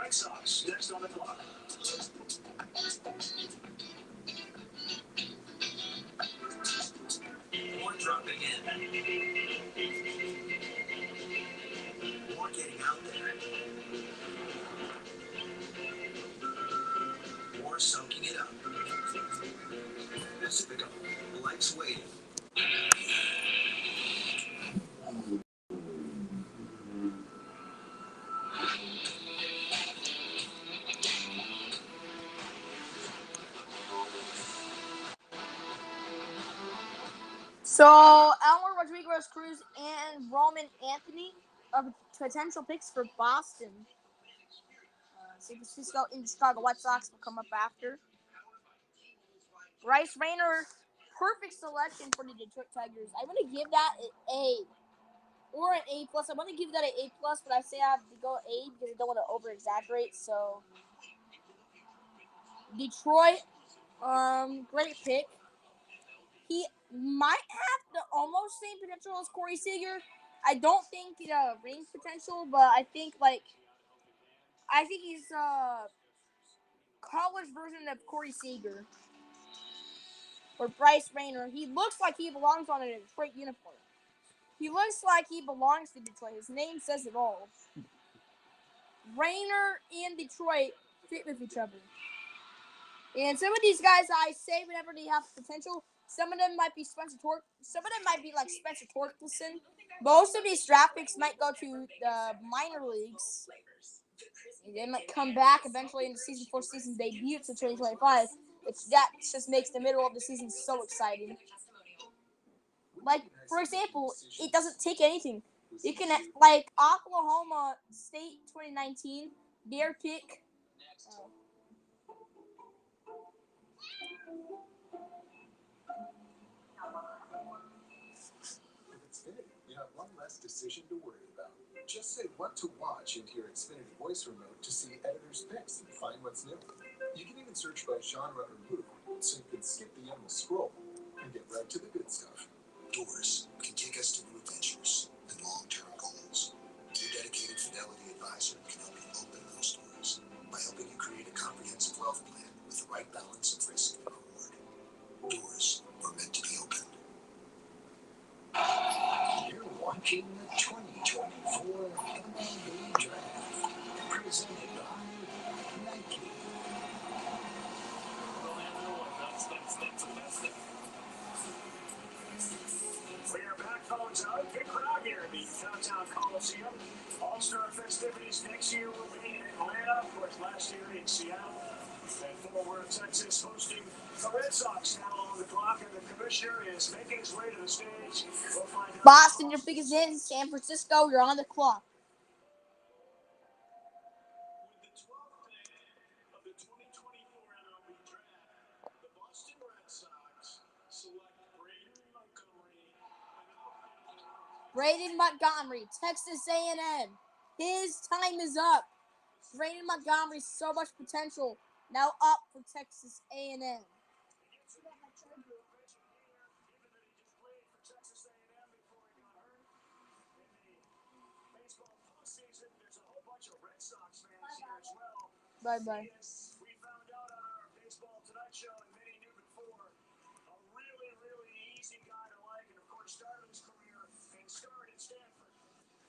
Red Sox next on the clock. More dropping in. More getting out there. More soaking it up. Pacifico likes waiting. So, Elmer Rodriguez Cruz and Roman Anthony are potential picks for Boston. San Francisco and the Chicago White Sox will come up after. Bryce Rayner, perfect selection for the Detroit Tigers. I'm going to give that an A or an A+. I want to give that an A+, but I say I have to go A because I don't want to over-exaggerate. So, Detroit, great pick. He might have the almost same potential as Corey Seager. I don't think range potential, but I think he's a college version of Corey Seager or Bryce Rayner. He looks like he belongs on a Detroit uniform. He looks like he belongs to Detroit. His name says it all. Rayner and Detroit fit with each other. And some of these guys I say whenever they have potential, some of them might be Spencer Tork. Some of them might be like Spencer Torkelson. Most of these draft picks might go to the minor leagues. They might come back eventually in the season 4 season debut to 2025. That just makes the middle of the season so exciting. Like, for example, it doesn't take anything. You can, like, Oklahoma State 2019, their pick. You have one less decision to worry about. Just say what to watch into your Xfinity voice remote to see editors' picks and find what's new. You can even search by genre or mood, so you can skip the endless scroll and get right to the good stuff. Doors can take us to new adventures and long-term goals. Your dedicated Fidelity advisor can help you open those doors by helping you create a comprehensive wealth plan with the right balance of risk and reward. Doors were meant to be opened. You're watching the 2024 MLB Draft, presented by Nike. We are back, phones out. Big crowd here at the Downtown Coliseum. All-Star festivities next year will be in Atlanta. Of course, last year in Seattle. And Fort Worth, Texas, hosting the Red Sox now on the clock, and the commissioner is making his way to the stage. We'll find out. Boston, your biggest in. San Francisco, you're on the clock. With the 12th day of the 2024 MLB Draft, the Boston Red Sox select Braden Montgomery, Texas A&M. His time is up. Braden Montgomery, so much potential. Now up for Texas A&M. Bye-bye. We found out on our Baseball Tonight show, and many knew before, a really, really easy guy to like, and of course started his career and started at Stanford.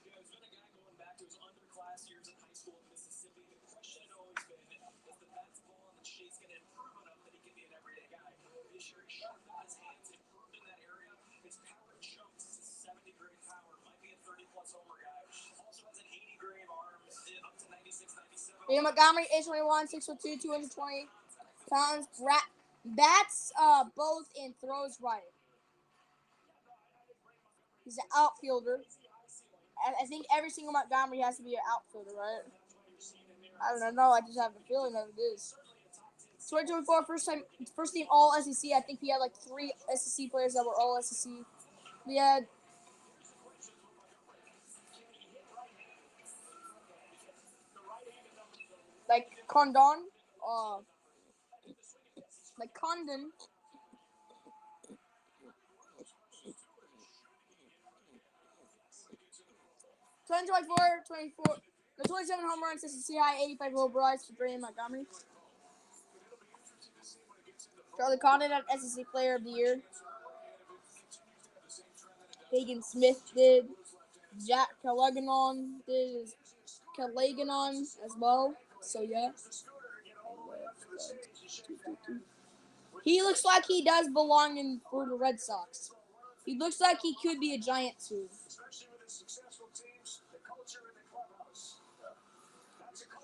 Yeah, he's been a guy going back to his underclass years in high school in Mississippi. The question had always been, is the bat's ball and the shape's going to improve enough that he can be an everyday guy? This year he sharpened his hands, improved in that area. His power jumps. It's a 70-grade power. Might be a 30-plus homer guy. Also has an 80-grade arm, up to 96, 97. Braden Montgomery, age 21, 6'2", 220 pounds. Bats both and throws right. He's an outfielder. I think every single Montgomery has to be an outfielder, right? I don't know. I just have a feeling that it is. 2024, first team All SEC. I think he had like 3 SEC players that were All SEC. We had like Condon, like Condon. The 27 home runs, SEC high, 85 overalls for Brandon Montgomery. Charlie Condon at SEC Player of the Year. Hagen Smith did. Jack Callaghan did Callaghan as well. So yeah. He looks like he does belong in for the Red Sox. He looks like he could be a Giant too.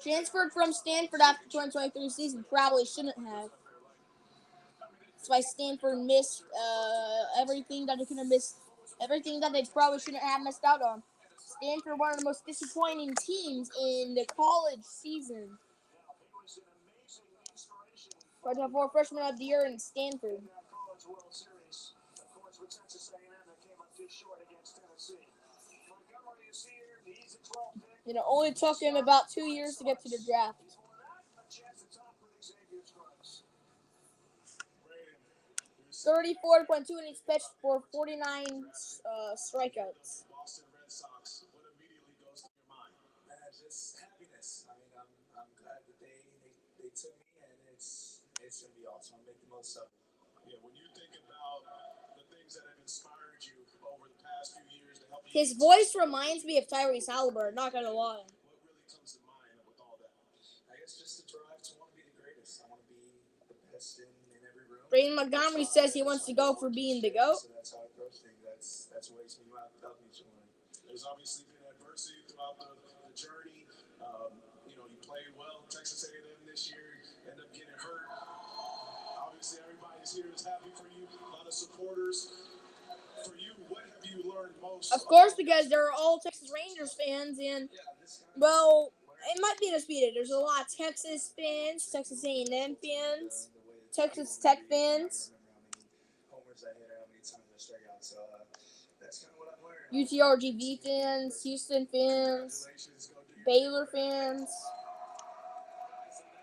Transferred from Stanford after 2023 season. Probably shouldn't have. That's why Stanford missed everything that they could have missed. Everything that they probably shouldn't have missed out on. Stanford, one of the most disappointing teams in the college season. 2024 Freshman of the Year in Stanford. And it only took him about 2 years to get to the draft. 34.2 innings pitched for 49 strikeouts. Boston Red Sox. What immediately goes through your mind? Just happiness. I mean, I'm glad that they took me, and it's gonna be awesome. I'll make the most of it. Yeah, when you think about the things that have inspired you over the past few years to help you. His voice reminds me of Tyrese Halliburton, not gonna lie. What really comes to mind with all that? I guess just the drive to want to be the greatest. I want to be the best in every room. Brandon Montgomery says he wants to go for being the GOAT. So that's how I approach things. That's what makes me help me to win. There's obviously been adversity throughout the journey. You played well. Texas A&M this year ended up getting hurt. Obviously, everybody's here is happy for you. A lot of supporters. For you, what have you learned most? Of course, because they're all Texas Rangers fans, and well, it might be disputed. There's a lot of Texas fans, Texas A&M fans, Texas Tech fans, UTRGV fans, Houston fans, Baylor fans,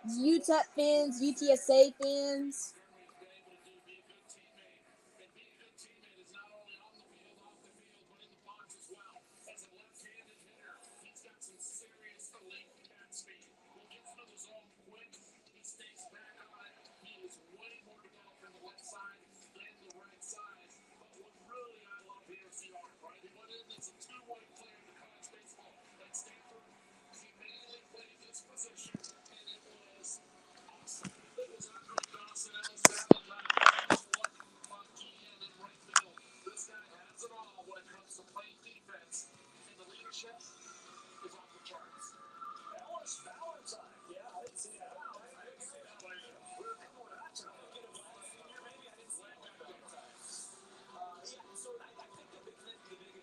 UTEP fans, UTSA fans.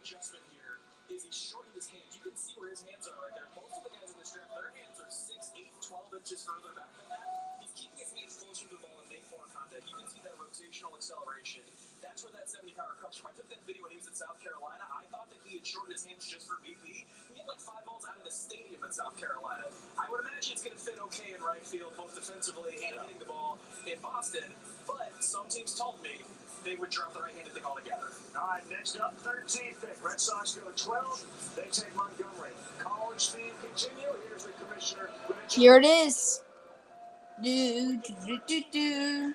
Adjustment here is he shortened his hands. You can see where his hands are right there. Most of the guys in this draft, their hands are 6, 8, 12 inches further back than that. He's keeping his hands closer to the ball and make more contact. You can see that rotational acceleration. That's where that 70 power comes from. I took that video when he was in South Carolina. I thought that he had shortened his hands just for BP. He hit like 5 balls out of the stadium in South Carolina. I would imagine it's going to fit okay in right field, both defensively and hitting the ball in Boston. But some teams told me they would drop the right-handed thing altogether. All right, next up, 13th pick. Red Sox go 12. They take Montgomery. College theme continue. Here's the commissioner. Here it is. Do, do, do, do.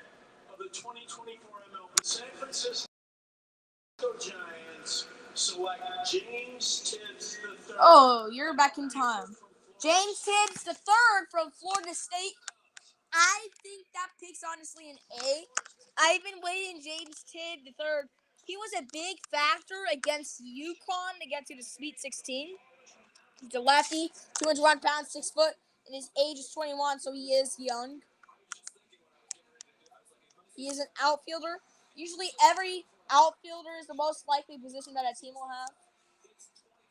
Of the 2024 MLB, San Francisco Giants select James Tibbs III. Oh, you're back in time. James Tibbs III from Florida State. I think that pick's honestly an A. I've been waiting James Tibbs III. He was a big factor against UConn to get to the Sweet 16. He's a lefty, 201 pounds, 6 foot, and his age is 21, so he is young. He is an outfielder. Usually every outfielder is the most likely position that a team will have.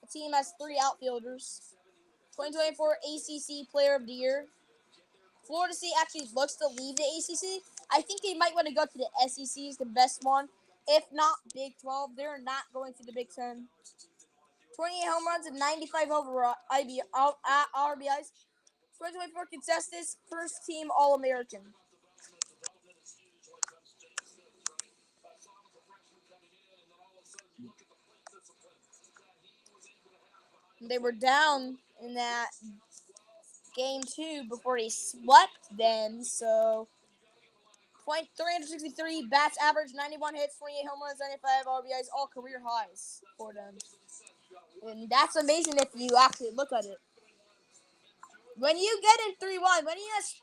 The team has 3 outfielders. 2024 ACC Player of the Year. Florida State actually looks to leave the ACC. I think they might want to go to the SEC is the best one. If not Big 12, they're not going to the Big 10. 28 home runs and 95 over RBIs. 2024 consensus first team All-American. They were down in that game 2 before they swept them. So, point 363 bats average, 91 hits, 28 home runs, 95 RBIs, all career highs for them. And that's amazing if you actually look at it. When you get in 3-1, when he has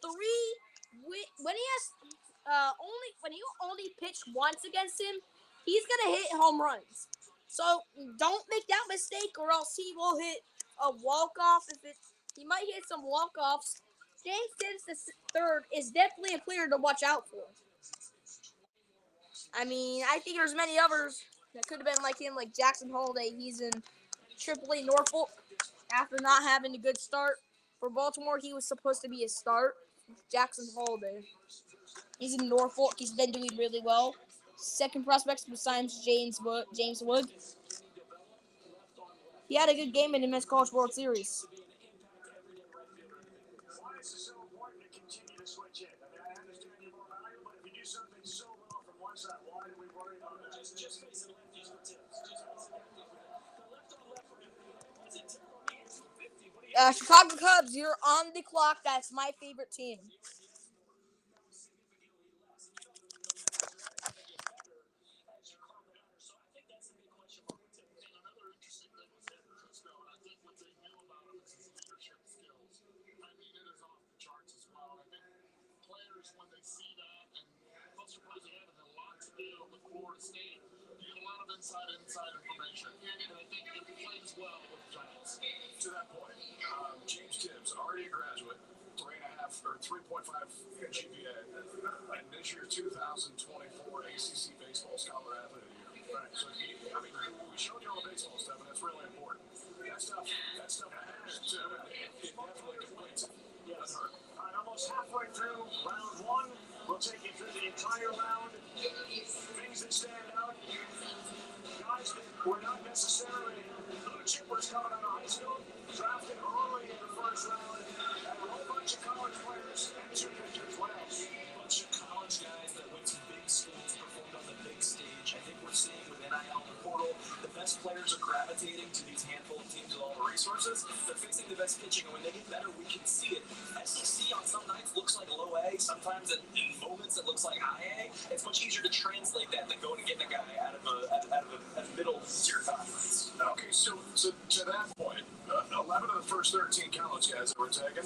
when you only pitch once against him, he's gonna hit home runs. So don't make that mistake, or else he will hit a walk off. He might hit some walk offs. James Gibbs the third is definitely a player to watch out for. I mean, I think there's many others that could have been like him, like Jackson Holliday. He's in AAA Norfolk after not having a good start. For Baltimore, he was supposed to be a start. Jackson Holliday. He's in Norfolk. He's been doing really well. Second prospect besides James Wood. He had a good game in the Men's College World Series. Why is it so important to continue to switch it? I mean, I understand you're more valuable, but if you do something so well from one side, why do we worry about it? Just facing lefties for tips. Just facing lefties for tips. The left-on-left is a terrible answer. 50, but he Chicago Cubs, you're on the clock. That's my favorite team. So I think that's a big question mark with Tim. And another interesting thing with San Francisco, and I think what they knew about him is his leadership skills. I mean, it is off the charts as well. I think players, when they see that, and plus surprised they had a lot to do with Florida State, you get a lot of inside information. And I think it plays well with the Giants. To that point, James Gibbs, already a graduate, 3.5 or 3.5 GPA, and this year 2024 ACC Baseball Scholar Athlete of the Year. Right. So, I mean, we showed you all the baseball stuff, and that's really important. That stuff matters too. It definitely completes it. Yes. All right, almost halfway through round one. We'll take you through the entire round. Things that stand out. Guys that were not necessarily blue chippers coming out of high school, drafted early in the first round, and a whole bunch of college players and 2 pitchers. What else? a bunch of college guys that went to big schools, performed on the big stage. I think we're seeing with NIL and the portal, the best players are gravitating to these handful of teams with all the resources. They're facing the best pitching, and when they get better, we can see it. SEC on some nights looks like low A. Sometimes in moments it looks like high A. It's much easier to translate that than going and getting a guy out of a middle tier conference. Okay, so to that point, 11 of the first 13 college guys that were taken,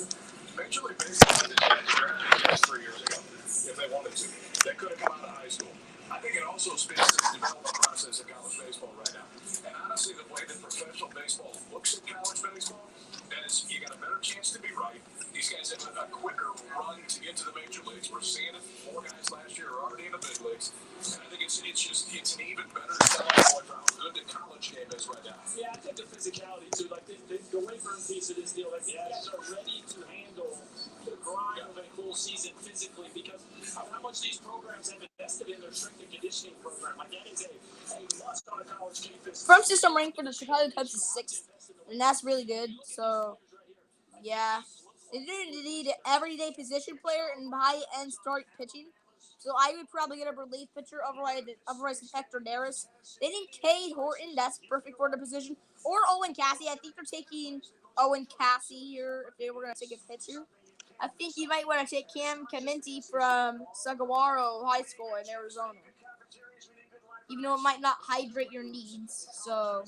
Major League Baseball did that draft just 3 years ago, if they wanted to. They could have come out of high school. I think it also speaks to the development process of college baseball right now. And honestly, the way that professional baseball looks at college baseball is you got a better chance to be right. These guys have a quicker run to get to the major leagues. We're seeing it. 4 guys last year are already in the big leagues. And I think it's an even better starting point for how good the college game is right now. Yeah, I think the physicality too, like the weight burn piece of this deal, like the guys are ready to handle the grind of a full season physically because of how much these programs have invested in their strength and conditioning program. Like that is a must on a college campus. From system rank for the Chicago Cubs is 6th, and that's really good. So, yeah. They need an everyday position player and high-end start pitching. So I would probably get a relief pitcher otherwise Hector Neris. They need Cade Horton. That's perfect for the position. Or Owen Cassie. I think they're taking Owen Cassie here if they were going to take a pitcher. I think you might want to take Cam Caminti from Saguaro High School in Arizona. Even though it might not hydrate your needs. So...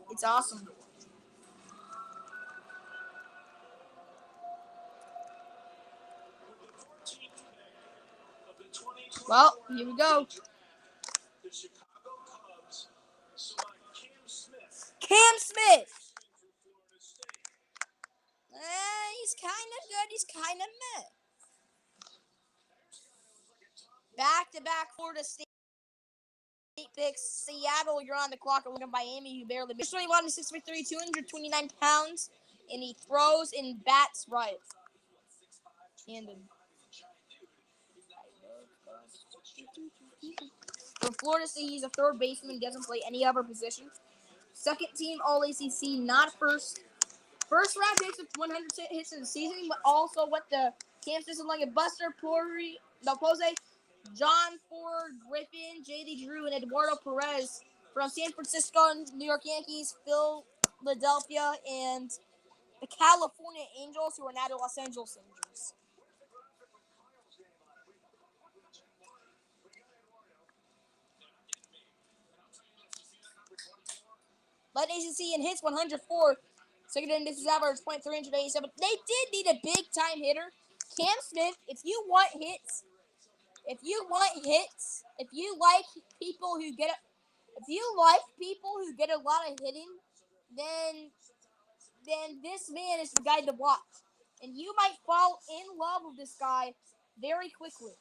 It's awesome. Well, here we go. The Chicago Cubs select Cam Smith. Cam Smith. He's kind of good. He's kind of meh. Back-to-back Florida State picks. Seattle, you're on the clock. Looking Miami, who barely missed. 21 to 6'3", 229 pounds, and he throws and bats right. Handed. From Florida State, he's a third baseman. Doesn't play any other position. Second team All ACC, not first. First round picks with 100 hits in the season, but also with the Kansas City like Buster Posey, John Ford, Griffin, J.D. Drew, and Eduardo Perez from San Francisco, New York Yankees, Philadelphia, and the California Angels, who are now the Los Angeles Angels. Led ACC in hits 104. Second in this is average .387. They did need a big time hitter. Cam Smith, if you want hits, if you like people who get a lot of hitting, then this man is the guy to watch. And you might fall in love with this guy very quickly.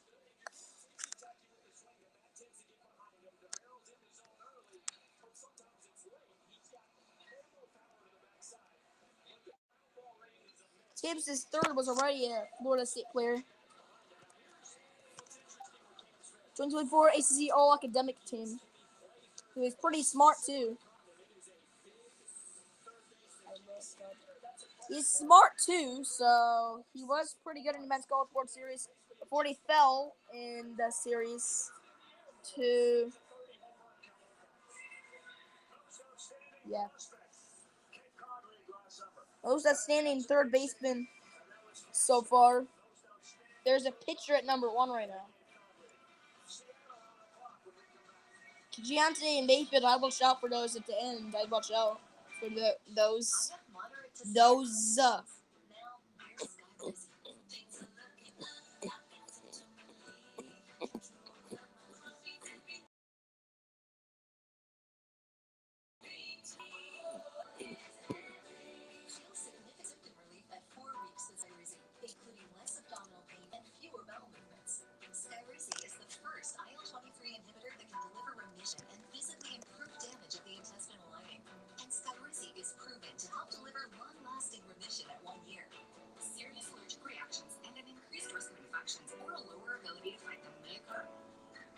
Tibbs' third was already a Florida State player. 2024 ACC All-Academic team. He was pretty smart, too. He's smart, too, so he was pretty good in the Men's College World Series before he fell in the series to... Yeah. Most outstanding third baseman so far. There's a pitcher at number 1 right now. Giante and Mayfield, I'd watch out for those at the end. I'd watch out for those.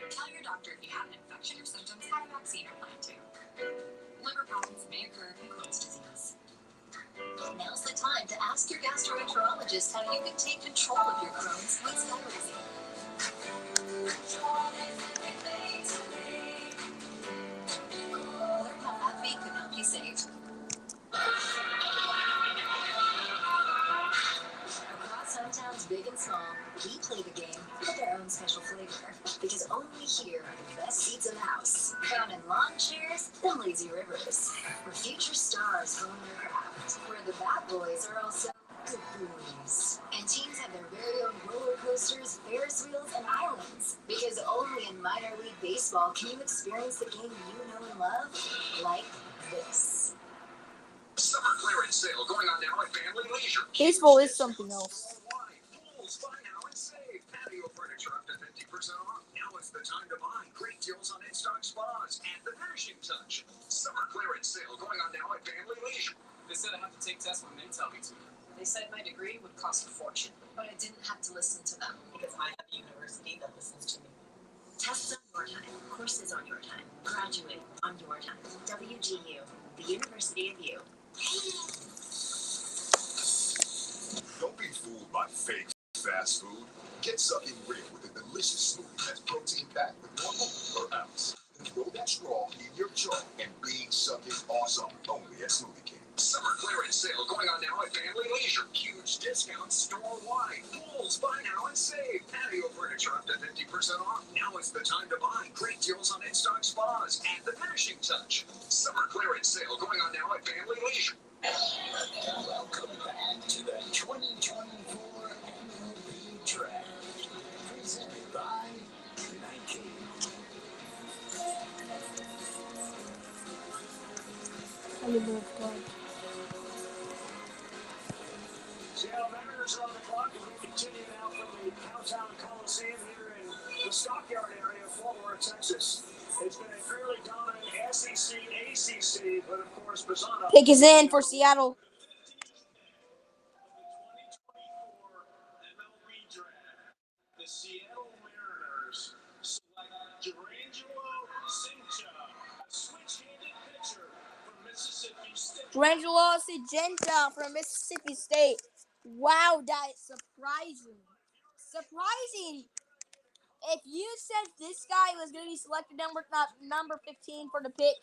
Tell your doctor if you have an infection or symptoms, have a vaccine or plan to. Liver problems may occur from Crohn's disease. Now's the time to ask your gastroenterologist how you can take control of your Crohn's with Skyrizi. Learn how AbbVie can help you save. Across hometowns big and small, we play the game with their own special flavor. Because only here are the best seats in the house. Found in lawn chairs and lazy rivers. Where future stars hone their craft. Where the bad boys are also good boys. And teams have their very own roller coasters, Ferris wheels, and islands. Because only in minor league baseball can you experience the game you know and love like this. Summer clearance sale going on now at Family Leisure. Baseball is something else. Pools, buy now and save. Patio furniture up to 50% off. Now is the time to buy. Great deals on in-stock spas and the finishing touch. Summer clearance sale going on now at Family Leisure. They said I have to take tests when they tell me to. They said my degree would cost a fortune, but I didn't have to listen to them. Because I have a university that listens to me. Tests on your time. Courses on your time. Graduate on your time. WGU, the University of You. Don't be fooled by fake fast food. Get something real with a delicious smoothie that's protein-packed with normal or ounce. Throw that straw in your jaw and be something awesome only at Smoothie King. Summer clearance sale going on now at Family Leisure. Huge discounts store-wide. Pools, buy now and save. Patio furniture up to 50% off. Now is the time to buy. Great deals on in-stock spas and the finishing touch. Summer clearance sale going on now at Family Leisure. Welcome back to the 2024 MLB Draft, presented by Nike. Seattle Mariners are on the clock as we continue now from the Downtown Coliseum here in the Stockyard area of Fort Worth, Texas. It's been a fairly dominant SEC, ACC, but of course, Bazzano. Pick is in for Seattle. MLB Draft. The Seattle Mariners select Durangelo Cincha, a switch-handed pitcher from D'Angelo Sigenta from Mississippi State. Wow, that is surprising. Surprising. If you said this guy was going to be selected number 15 for the pick,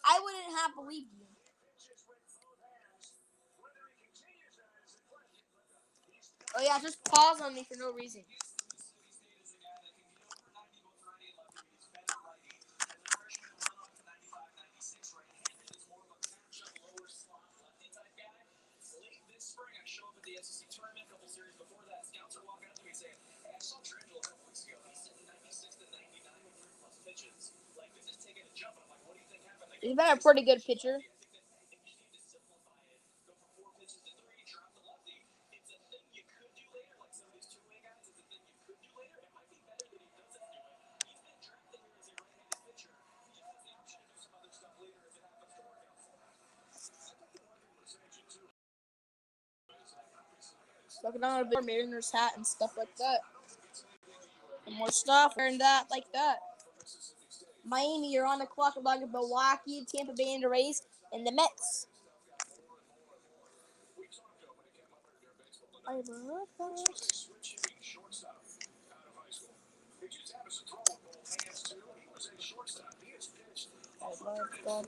I wouldn't have believed you. Oh yeah, just pause on me for no reason. He's been a pretty good pitcher. Looking on a big Mariners hat and stuff like that. And more stuff, wearing that like that. Miami, you're on the clock along with Milwaukee, Tampa Bay, and the Rays, and the Mets. I love that. I love that.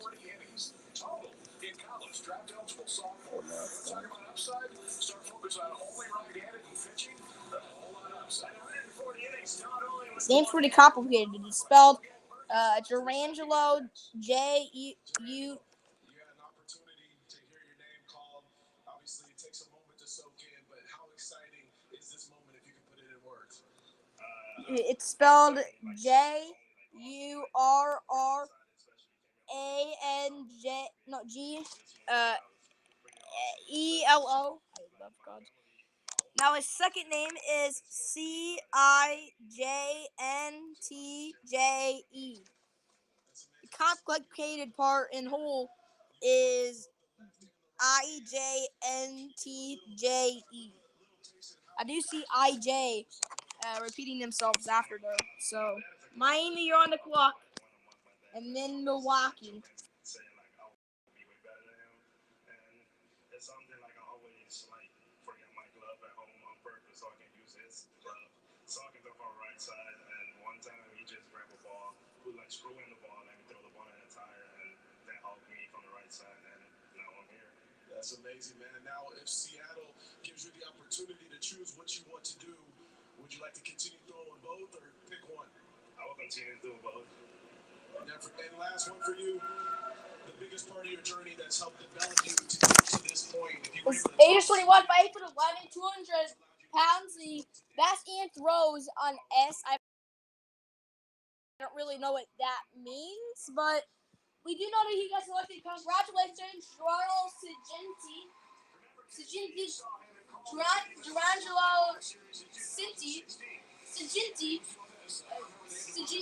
In college, draft eligible sophomore. Talk about upside. Start focus on only right-handed pitching. A whole lot of upside. 140 innings. Not only His name's pretty complicated. It's spelled D'Angelo J-U. You had an opportunity to hear your name called. Obviously, it takes a moment to soak in, but how exciting is this moment if you can put it in words? It's spelled J-U-R-R-A-N-J, no, G-E-L-O. I love God. Now his second name is C-I-J-N-T-J-E. The complicated part in whole is I-J-N-T-J-E. I do see I-J repeating themselves after though. So Miami, you're on the clock, and then Milwaukee. It's something like I always forget my glove at home on purpose so I can use his glove. So I can throw from the right side. And one time he just grabbed a ball, put screw in the ball, and let me throw the ball in the tire, and that helped me from the right side. And now I'm here. That's amazing, man. And now, if Seattle gives you the opportunity to choose what you want to do, would you like to continue throwing both or pick one? I will continue to do both. And last one for you. The biggest part of your journey that's helped develop you to get to this point. It's 821 by 8'11", 200 pounds. The best and throws on S. I don't really know what that means, but we do know that he got selected. Congratulations, D'Angelo Sigenti. D'Angelo Sigenti.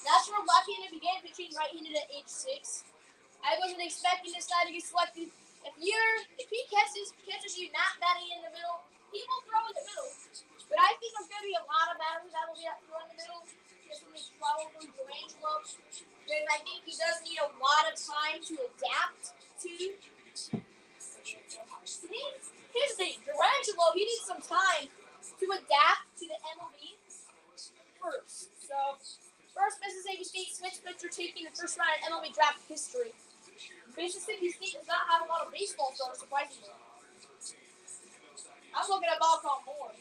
National left-handed, began pitching right-handed at age 6. I wasn't expecting this guy to get selected. If he catches you not batting in the middle, he will throw in the middle. But I think there's going to be a lot of batters that will be throw in the middle. This one is probably D'Angelo. Because I think he does need a lot of time to adapt to. Here's the thing, D'Angelo, he needs some time to adapt to the MLB first. So, first Mississippi State switch pitcher taking the first round in MLB Draft history. Mississippi State does not have a lot of baseball stars, surprisingly. I'm looking at ball count more.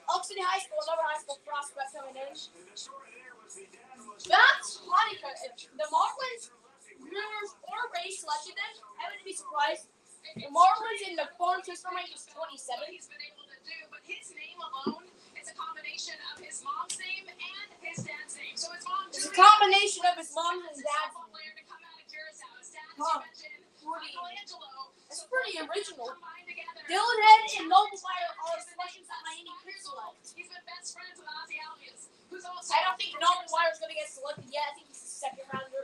Oxford High School, another high school prospect coming in. That's funny because if the Marlins, Brewers, or Rays selected them, I wouldn't be surprised. The Marlins in the current system rank is 27. He's been able to do, but his name alone is a combination of his mom's name and his dad's name. So his mom. It's a combination of his mom and his dad's name. It's pretty original. Dylan Head and Noble Fire are selections that Miami could select. He's been best friends with Ozzy Albies, who's also. I don't think Noble Fire is going to get selected yet. I think he's a second rounder.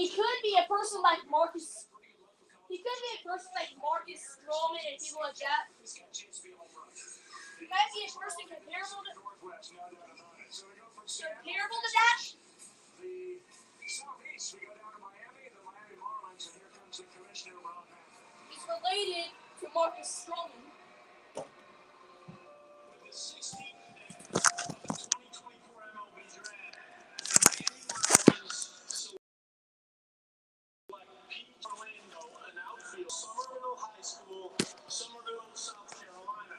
He could be a person like Marcus. He could be a person like Marcus Stroman and people like that. He might be a person comparable to that. The Southeast, we go down to Miami, the Miami Marlins, and here comes the commissioner, Rob Manfred. He's related to Marcus Stroman. With the 16th pick of the 2024 MLB Draft, Miami Marlins select Pete Orlando, an outfield, Somerville High School, Somerville, South Carolina.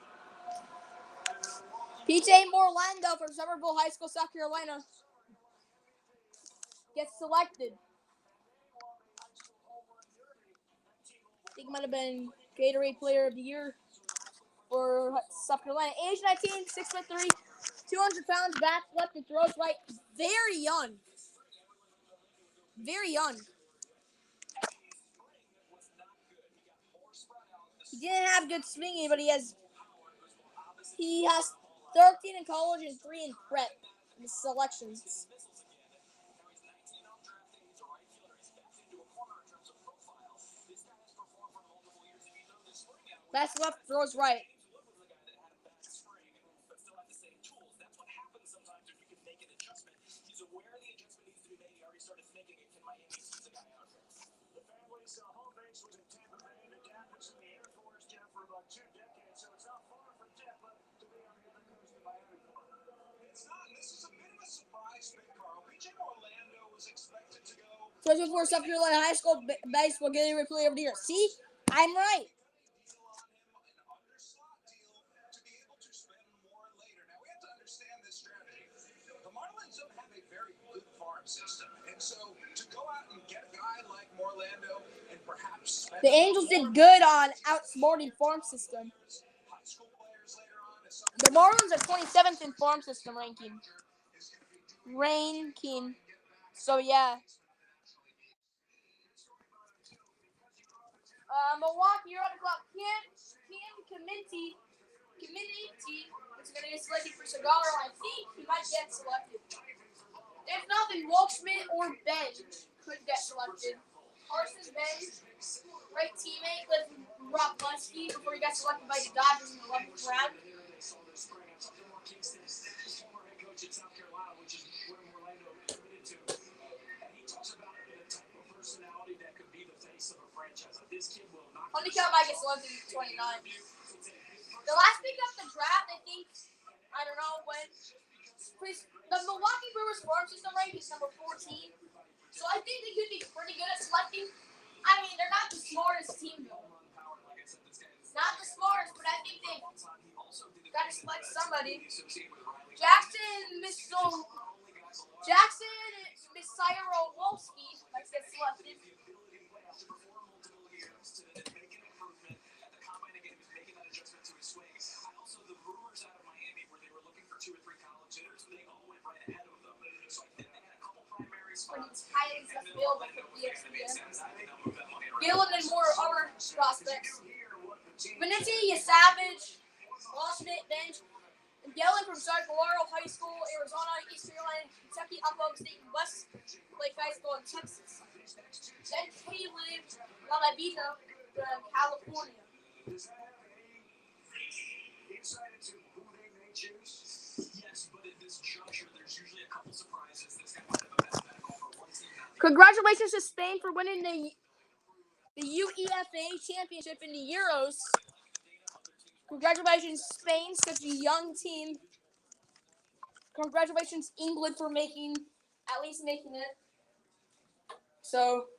PJ Orlando from Somerville High School, South Carolina, gets selected. I think it might have been Gatorade Player of the Year for South Carolina. Age 19, 6'3", 200 pounds, bats left and throws right. Very young. Very young. He didn't have good swinging, but he has 13 in college and 3 in prep in selections. Bats left, throws right. Family's home base was in Tampa Bay. The dad was in the Air Force, Jeff, for about 2 decades, so it's not far from Tampa to be on the other coast of Miami. It's not. This is a bit of a surprise pick, Carl. PJ Orlando was expected to go. 2024 South Carolina High School Baseball Gatorade Player of the Year. See? I'm right. To be able to spend more later. Now, we have to understand this strategy. The Marlins don't have a very good farm system. And so, to go out and get a guy like Orlando and perhaps spend The Angels did good on outsmarting farm system. high school players later on is The Marlins are 27th in farm system ranking. So, yeah. Milwaukee, you're on the clock. Cam Committee is going to get selected for Cigar. I think he might get selected. If nothing, Walshman or Ben could get selected. Carson Ben, great teammate with Rob Bunsky before he got selected by the Dodgers in the 11th round. Former head coach at South Carolina, which is where Orlando committed to. And he talks about it in a type of personality that could be the face of a franchise. Like, this kid will not. Honeycomb might get selected at 29. The last pick of the draft, I think, I don't know when. The Milwaukee Brewers farm system rank is number 14. So I think they could be pretty good at selecting. I mean, they're not the smartest team, though. Not the smartest, but I think they've got to select somebody. Jackson Missirowolski might get selected. Also, the rumors out of Miami where they were looking for 2 or 3 college hitters, they all went right ahead of them. So I think they had a couple primary spots. Highly available for ESPN. Gillen and more other prospects. Benetti, Savage, Washington bench. Gillen from Saguaro High School, Arizona, East Carolina, Kentucky, Oklahoma State, and Westlake High School in Texas. Then Cleveland, Lavavita from California. Does that have any insight into who they may choose? Yes, but at this juncture, there's usually a couple surprises. This guy might have a best medical for one team. Congratulations to Spain for winning the UEFA Championship in the Euros. Congratulations, Spain, such a young team. Congratulations, England, for at least making it. So,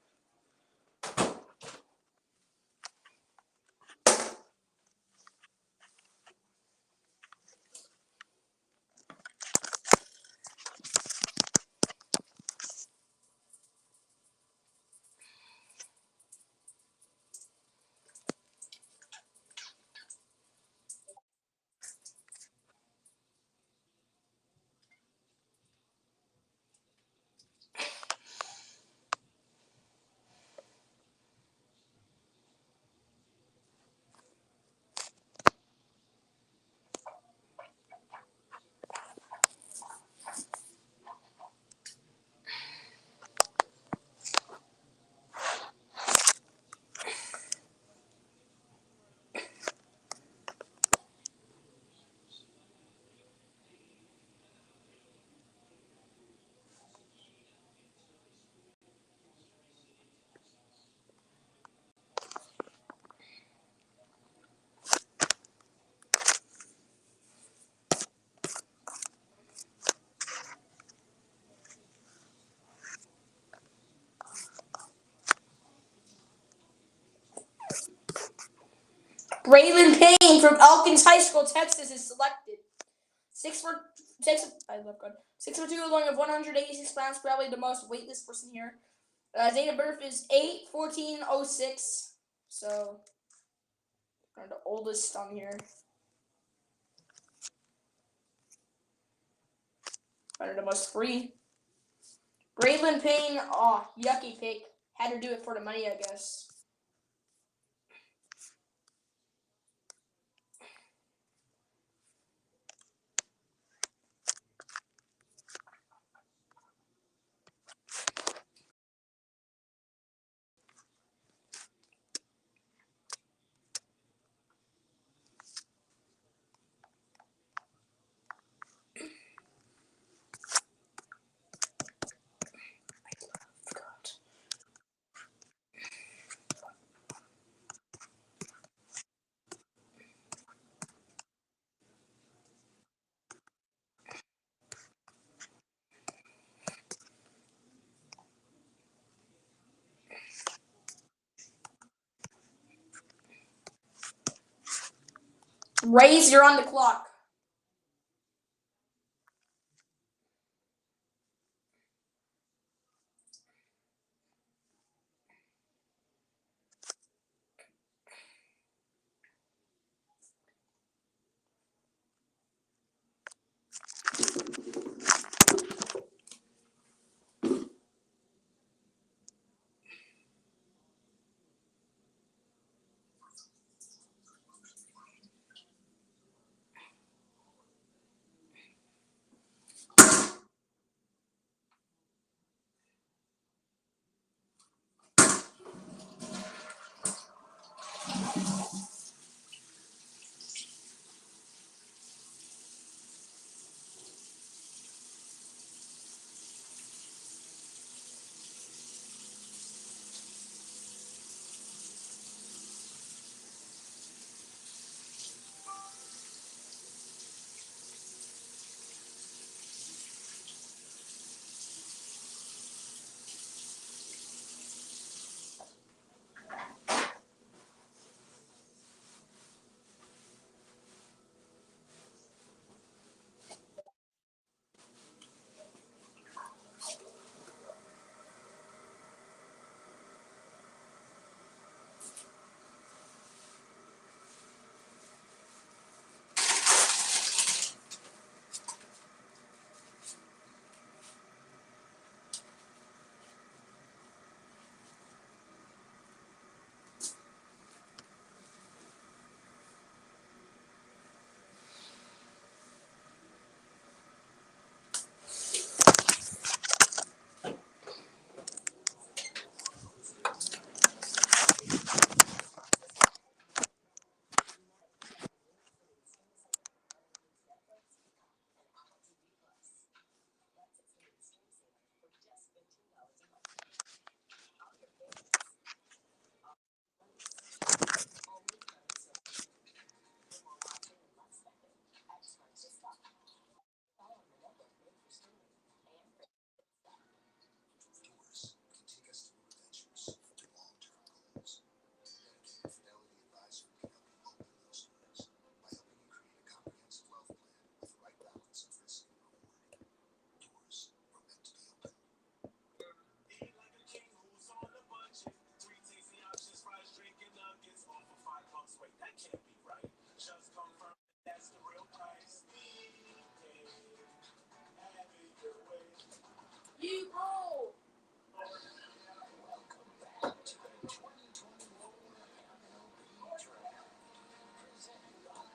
Braylon Payne from Elkins High School, Texas, is selected. 6'2", long of 186 pounds, probably the most weightless person here. Date of birth is 8/14/06. So, kind of the oldest on here. Kind of the most free. Braylon Payne, oh, yucky pick. Had to do it for the money, I guess. Raise, you're on the clock. You roll. Welcome back to the 2024 MLB Draft, presented by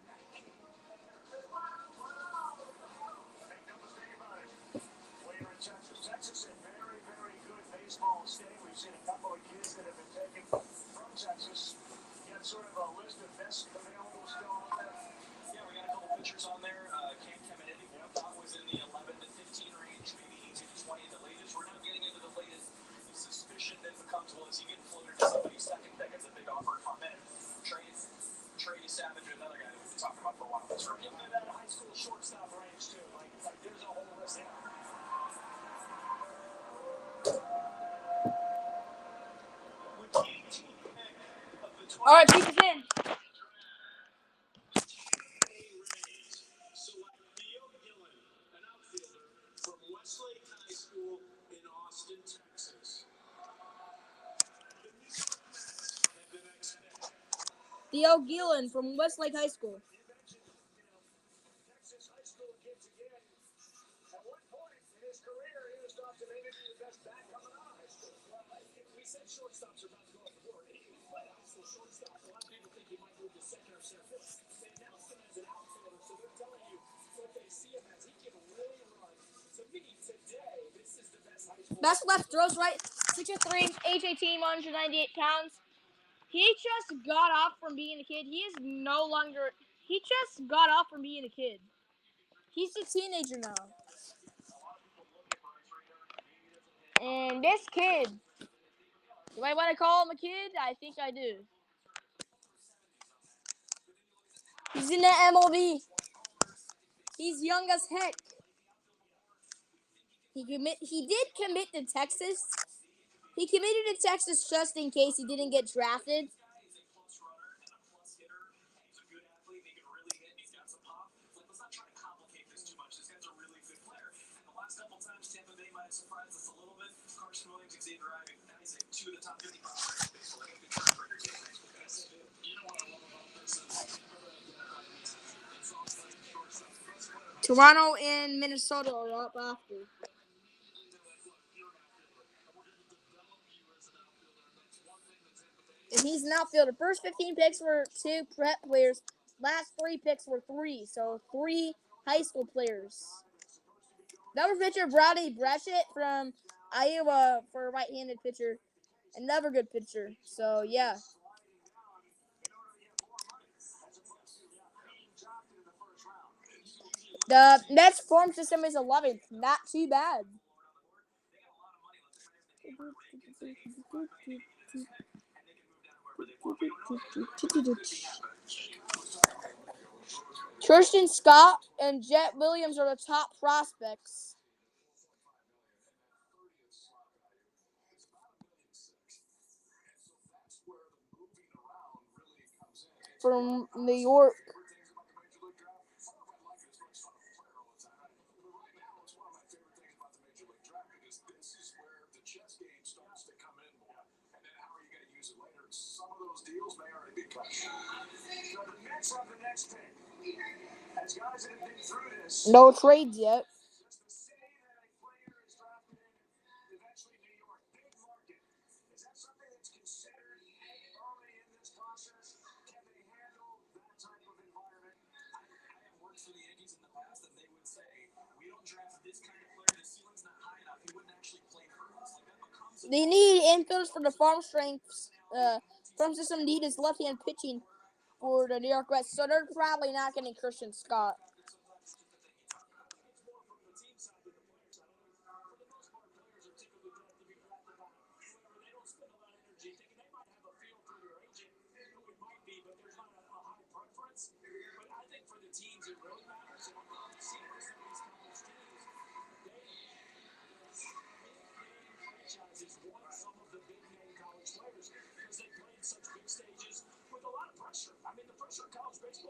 Nike. Make no mistake about it. When you're in Texas, Texas is a very, very good baseball state. We've seen a couple of kids that have been taken from Texas. Get sort of a list of best available still on there. Yeah, we got a couple pitchers on there. Cam Kamenetti, who I thought was in the 11 to 15 range, maybe 18 to 20 the latest. We're not getting into the latest. The suspicion then becomes, well, is he getting floated to somebody's second pick? It's a big offer to come in. Trey Savage, another guy that we've been talking about for a while. That's right. Into that high school shortstop range, too. Like there's a whole list there. With the 18th pick of the 20. All right, keep it in. Theo Gillen from Westlake High School. Texas high school kids again. At one point in his career, he was thought to maybe be the best back coming out of high school. Well, we said shortstops are about to go off the board. He played high school shortstop. A lot of people think he might move to second or center field. They announced him as an outfielder, so they're telling you what they see him as. He can really run. To me, today, this is the best high school. Best left throws right. 6'3", age 18, 198 pounds. He just got off from being a kid. He is no longer. He just got off from being a kid. He's a teenager now. And this kid, do I want to call him a kid? I think I do. He's in the MLB. He's young as heck. He did commit to Texas. He committed to Texas just in case he didn't get drafted. He's a plus runner and a plus hitter. He's a good athlete. He can really hit. He's got some pop. Let's not try to complicate this too much. This guy's a really good player. And the last couple times, Tampa Bay might have surprised us a little bit. Carson Williams, Xavier Ivey, now he's two of the top 50 prospects in baseball. They have a good track record getting high school guys. You know what I love about this is it's all playing shortstop. Toronto and Minnesota are up after. And he's an outfielder. First 15 picks were 2 prep players. Last 3 picks were 3. So 3 high school players. Another pitcher, Brady Breshett from Iowa for a right-handed pitcher. Another good pitcher. So, yeah. The Mets farm system is 11th. Not too bad. Tristan Scott and Jet Williams are the top prospects. From New York. Some of those deals may already be cut. So the Mets have the next pick. As guys that have been through this, No trades yet. does the city that a player is drafted in, eventually New York, big market, is that something that's considered early in this process? Can they handle that type of environment? I have worked for the Yankees in the past, and they would say, we don't draft this kind of player. The ceiling's not high enough. He wouldn't actually play for us. Like, that becomes They need infielders for the farm strengths. Farm system need is left-hand pitching for the New York Mets, so they're probably not getting Christian Scott.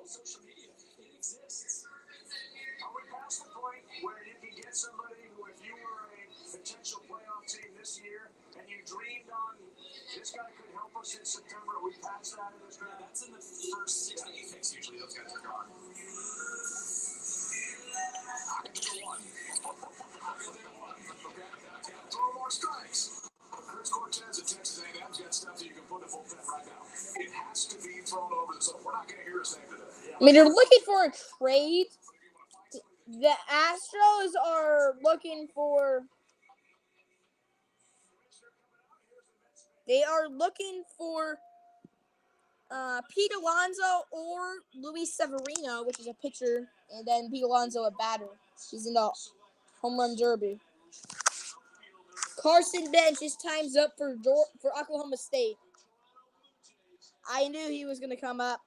Social media, it exists. Are we past the point where you can get somebody who, if you were a potential playoff team this year and you dreamed on this guy could help us in September, are we past that in this draft? That's in the first 6 to 8 picks. Usually those guys are gone. I can do one. Throw more strikes. Chris Cortez at Texas A&M's got stuff that you can put in the bullpen right now. It has to be thrown over the zone. We're not going to hear his name today. I mean, they're looking for a trade. The Astros are looking for. They are looking for Pete Alonso or Luis Severino, which is a pitcher, and then Pete Alonso a batter. He's in the home run derby. Carson Bench, his time's up for Oklahoma State. I knew he was going to come up.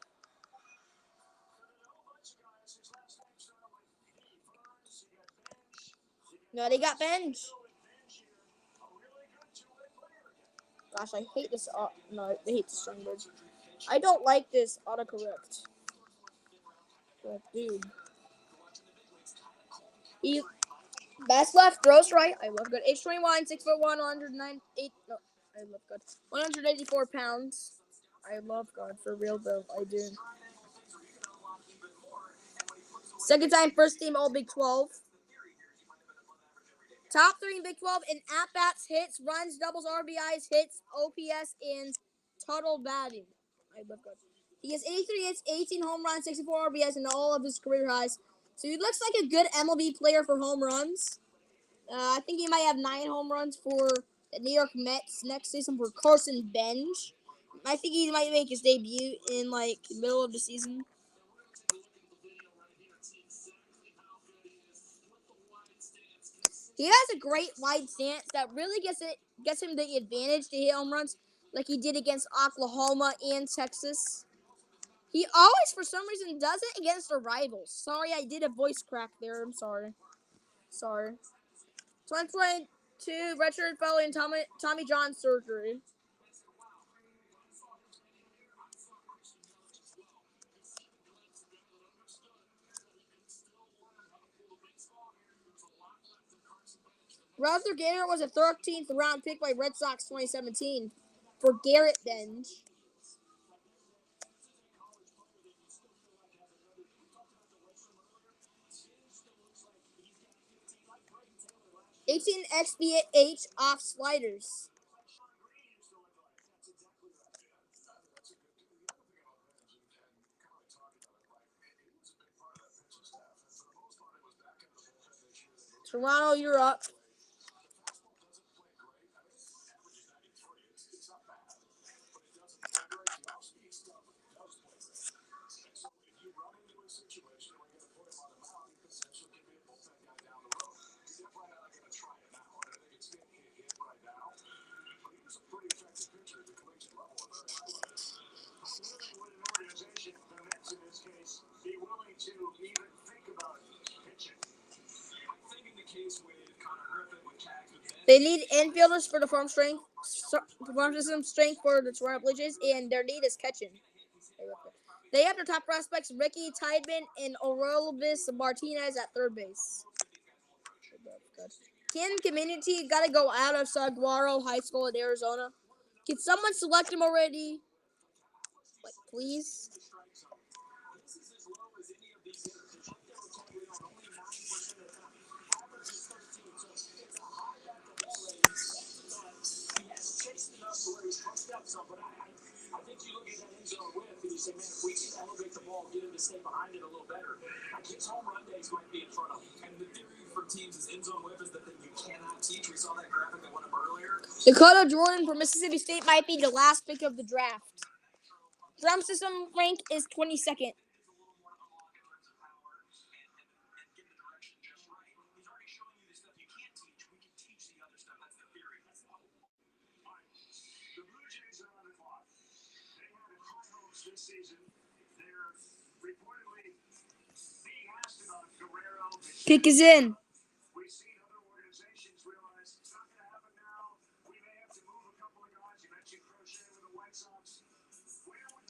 No, they got Bench. Gosh, I hate this. No, I hate this language. I don't like this autocorrect. But, dude. Best left, throws right. I love good. Age 21, 6'1", 109. No, I love good. 184 pounds. I love God, for real though. I do. Second time, first team All Big 12. Top 3 in Big 12 in at-bats, hits, runs, doubles, RBIs, hits, OPS, and total batting. I love God. He has 83 hits, 18 home runs, 64 RBIs, and all of his career highs. So he looks like a good MLB player for home runs. I think he might have 9 home runs for the New York Mets next season for Carson Bench. I think he might make his debut in like middle of the season. He has a great wide stance that really gets him the advantage to hit home runs like he did against Oklahoma and Texas. He always, for some reason, does it against the rivals. Sorry, I did a voice crack there. I'm sorry. 2022 redshirt following Tommy John surgery. Ruther Garrett was a 13th round pick by Red Sox 2017 for Garrett Bench. 18 XBH off sliders. Toronto, you're up. They need infielders for the farm system strength for the Toronto Blue Jays, and their need is catching. They have their top prospects Ricky Tideman and Orelvis Martinez at third base. Ken Community got to go out of Saguaro High School in Arizona. Can someone select him already? Like, please? I think you look at that end zone whip and you say, man, if we can elevate the ball, get him to stay behind it a little better, his home run days might be in front of him. And the theory for teams is end zone whip is the thing you cannot teach. We saw that graphic that went up earlier. Dakota Jordan from Mississippi State might be the last pick of the draft. Drum system rank is 22nd. Pick is in.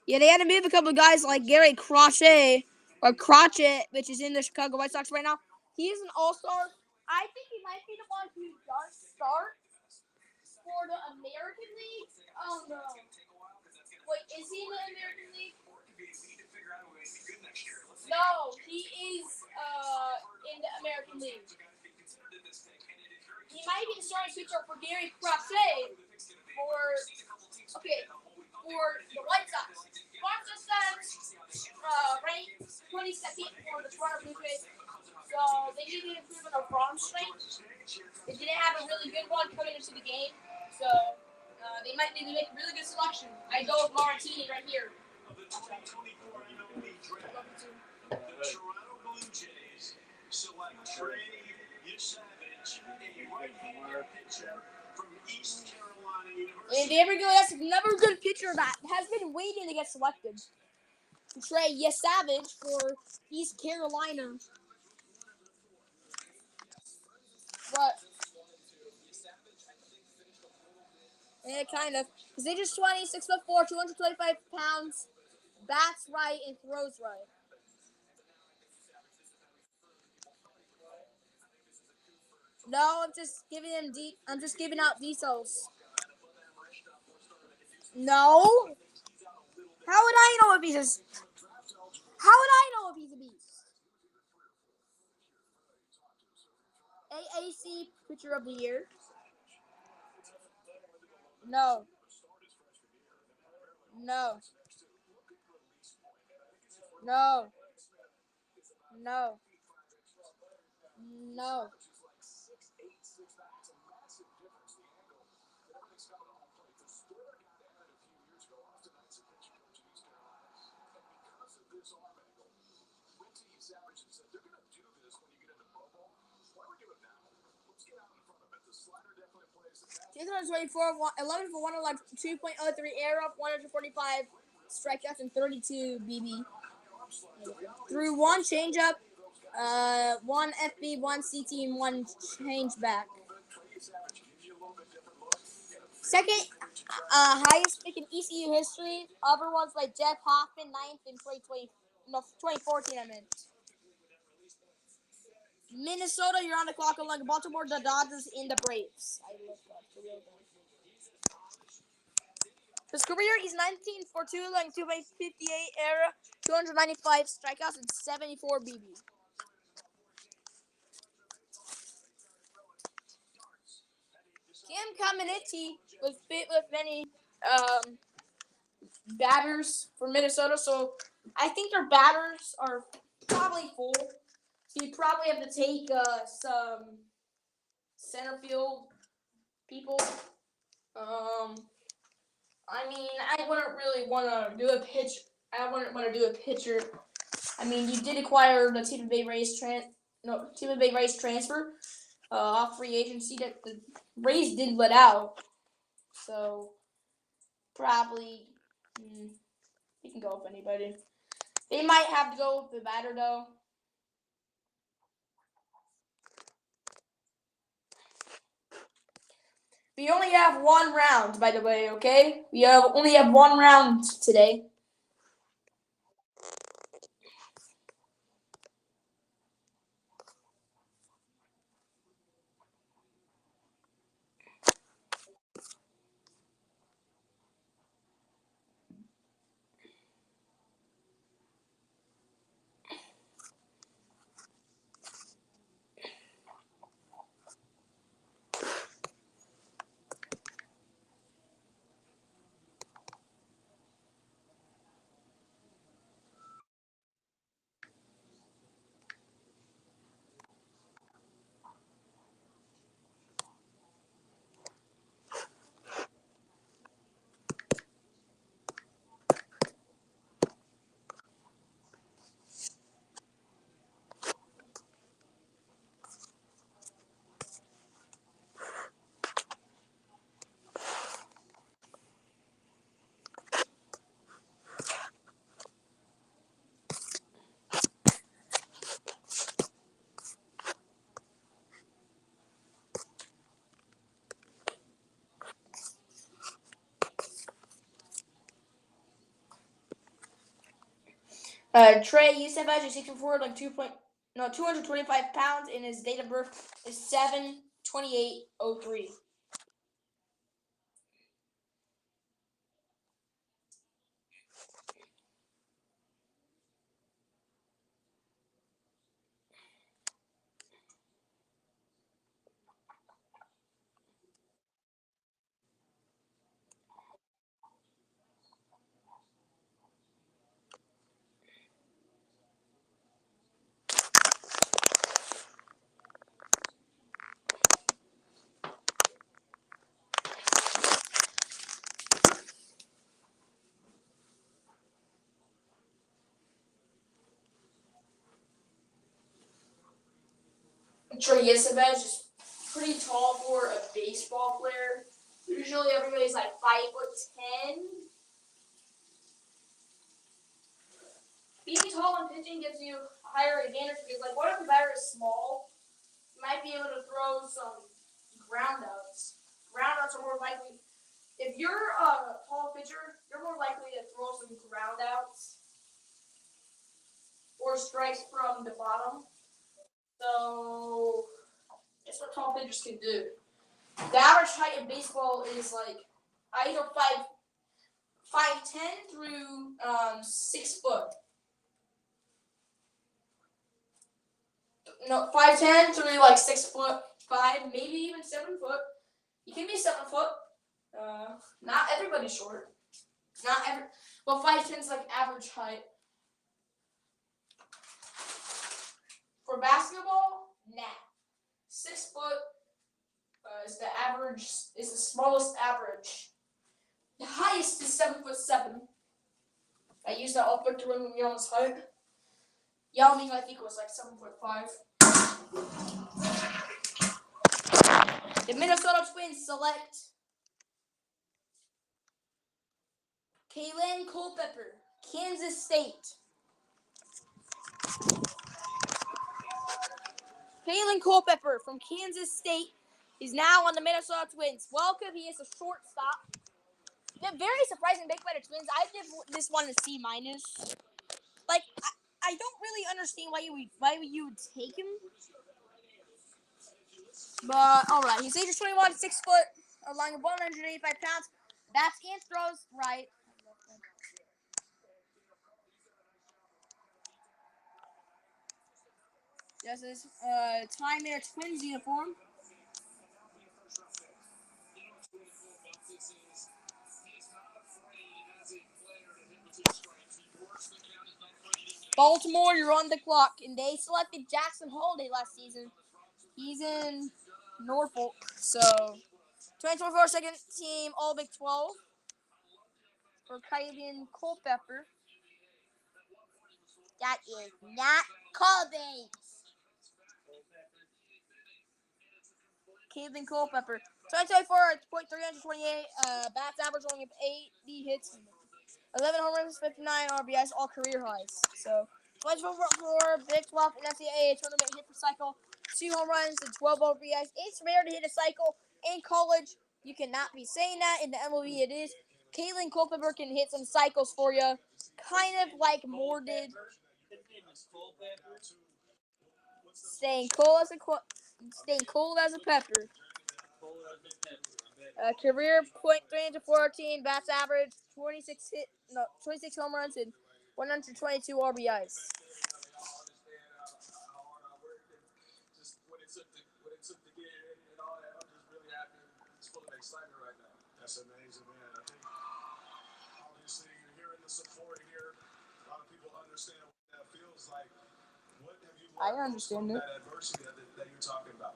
Yeah, they had to move a couple of guys like Gary Crochet, which is in the Chicago White Sox right now. He is an all-star. I think he might be the one who does start for the American League. Oh, no. Wait, is he in the American League? No, he is in the American League. He might be the starting pitcher for Gary Crochet for the White Sox. White Sox ranked 22nd for the Toronto Blue Jays. So they need to improve on their farm strength. They didn't have a really good one coming into the game. So they might need to make a really good selection. I go with Martini right here. The 2024 MLB Draft. The Toronto Blue Jays select Trey Yesavage, a right-handed pitcher from East Carolina University. And there we go. That's another good pitcher that has been waiting to get selected. Trey Yesavage for East Carolina. But yeah, kind of. Because they just 6'4", 225 pounds, bats right and throws right. No, I'm just giving out details. No. How would I know if he's a? How would I know if he's a beast? AAC Pitcher of the Year. No. No. No. No. No. They're going to do this when you get into Bobo. Why are we doing now? Let's get out in front of it. The slider definitely plays the 2024, 11 for 2.03 air up, 145 strikeouts, and 32 BB. Through one changeup, one FB, one CT, and one changeback. Second highest pick in ECU history. Other ones like Jeff Hoffman, 9th in 2014, I meant. Minnesota, you're on the clock along Baltimore, the Dodgers, and the Braves. I love that. His career is 19 for 2, like 258 era, 295 strikeouts, and 74 BB. Cam Caminiti was fit with many batters for Minnesota, so I think their batters are probably full. So you probably have to take some center field people. I mean, I wouldn't really want to do a pitch. I wouldn't want to do a pitcher. I mean, you did acquire the Tampa Bay Rays transfer off free agency that the Rays did let out. So probably you can go with anybody. They might have to go with the batter though. We only have one round, by the way, okay? We only have one round today. Trey Yusevich is 6'4", like 225 pounds, and his date of birth is 7/28/03. Trey Yusevich is pretty tall for a baseball player. Usually everybody's like 5'10". Being tall in pitching gives you a higher advantage because, like, what if the batter is small? You might be able to throw some ground outs. Ground outs are more likely. If you're a tall pitcher, you're more likely to throw some ground outs or strikes from the bottom. So that's what tall pitchers can do. The average height in baseball is like either 5'10" through 6 foot. No, 5'10" through like 6'5", maybe even 7 foot. You can be 7 foot. Not everybody's short. Well, 5'10" is like average height. For basketball, nah. 6 foot is the average. Is the smallest average. The highest is 7'7". I used that all to remove Yao-Ming's height. Yao-Ming, I think, was like 7'5". The Minnesota Twins select Kalen Culpepper, Kansas State. Kalen Culpepper from Kansas State is now on the Minnesota Twins. Welcome, he is a shortstop. Very surprising pick by the Twins. I give this one a C-. Like, I don't really understand why you would take him. But, alright, he's age 21, 6 foot, along 185 pounds. Bats and throws right. This is time in a Twins uniform. Baltimore, you're on the clock, and they selected Jackson Holliday last season. He's in Norfolk, so 2024 second team All Big 12 for Kalen Culpepper. That is not Colby. Kalen Culpepper, 2024 .328 bats average, only 80 hits, 11 home runs, 59 RBIs, all career highs. So 2024 Big 12 and NCAA tournament hit per cycle, 2 home runs and 12 RBIs. It's rare to hit a cycle in college. You cannot be saying that. In the MLB, it is. Kalen Culpepper can hit some cycles for you, kind of like Moore did. Staying cool as a pepper. Career .314, bats average, 26 home runs and 122 RBIs. That's amazing, man. I think obviously you're hearing the support here. A lot of people understand what that feels like. What have you learned from that adversity that you're talking about?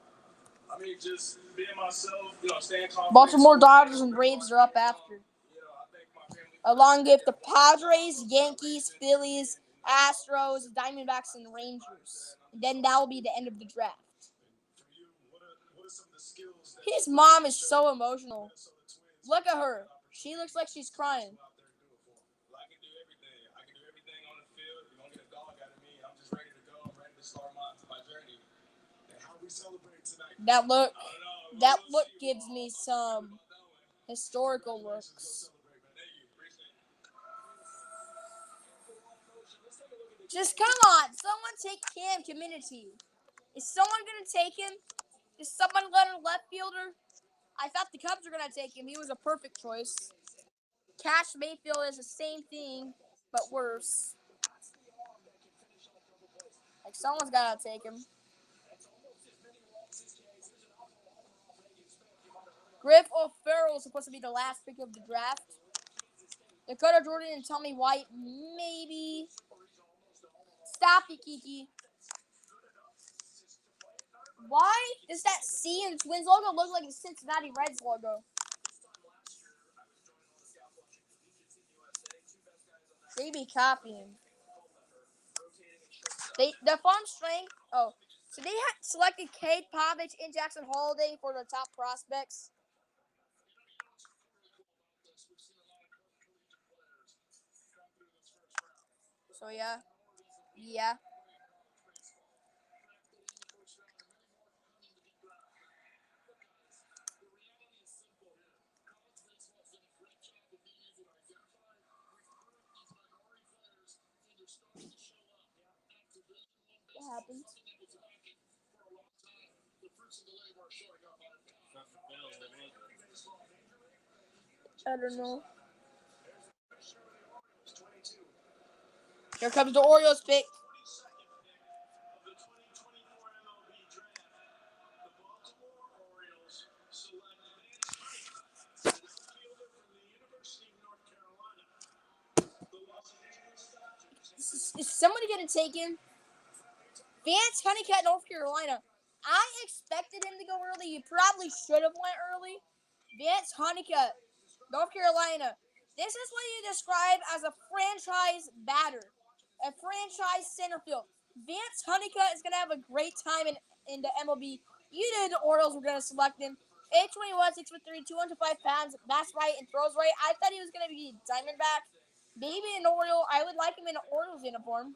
I mean, just being myself, staying confident. Baltimore Dodgers and Braves are up after. Along with the Padres, Yankees, Phillies, Astros, Diamondbacks, and Rangers. Then that will be the end of the draft. His mom is so emotional. Look at her. She looks like she's crying. I can do everything. I can do everything on the field. You're going to get a dog out of me. I'm just ready to go. I'm ready to start my journey. And how we celebrate tonight. That look gives me some historical looks. Just come on. Someone take Cam Community. Is someone going to take him? Is someone going to left fielder? I thought the Cubs were going to take him. He was a perfect choice. Cash Mayfield is the same thing, but worse. Like, someone's got to take him. Griff O'Farrell is supposed to be the last pick of the draft. Dakota Jordan and Tommy White, maybe. Stop it, Kiki. Why does that C in the Twins logo look like the Cincinnati Reds logo? They be copying. The farm strength. Oh, so they had selected Cade Povich and Jackson Holliday for the top prospects. So yeah. What happens? I don't know. Here comes the Orioles pick. 22nd pick of the 2024 MLB Draft, the Baltimore Orioles select Vance Honeycutt, an outfielder from the University of North Carolina. The Los Angeles Dodgers. Is somebody going to take him? Vance Honeycutt, North Carolina. I expected him to go early. He probably should have went early. Vance Honeycutt, North Carolina. This is what you describe as a franchise batter, a franchise center field. Vance Honeycutt is going to have a great time in the MLB. You knew the Orioles were going to select him. Age 21, 6'3", 205 pounds, bats right and throws right. I thought he was going to be Diamondback. Maybe an Oriole. I would like him in an Orioles uniform.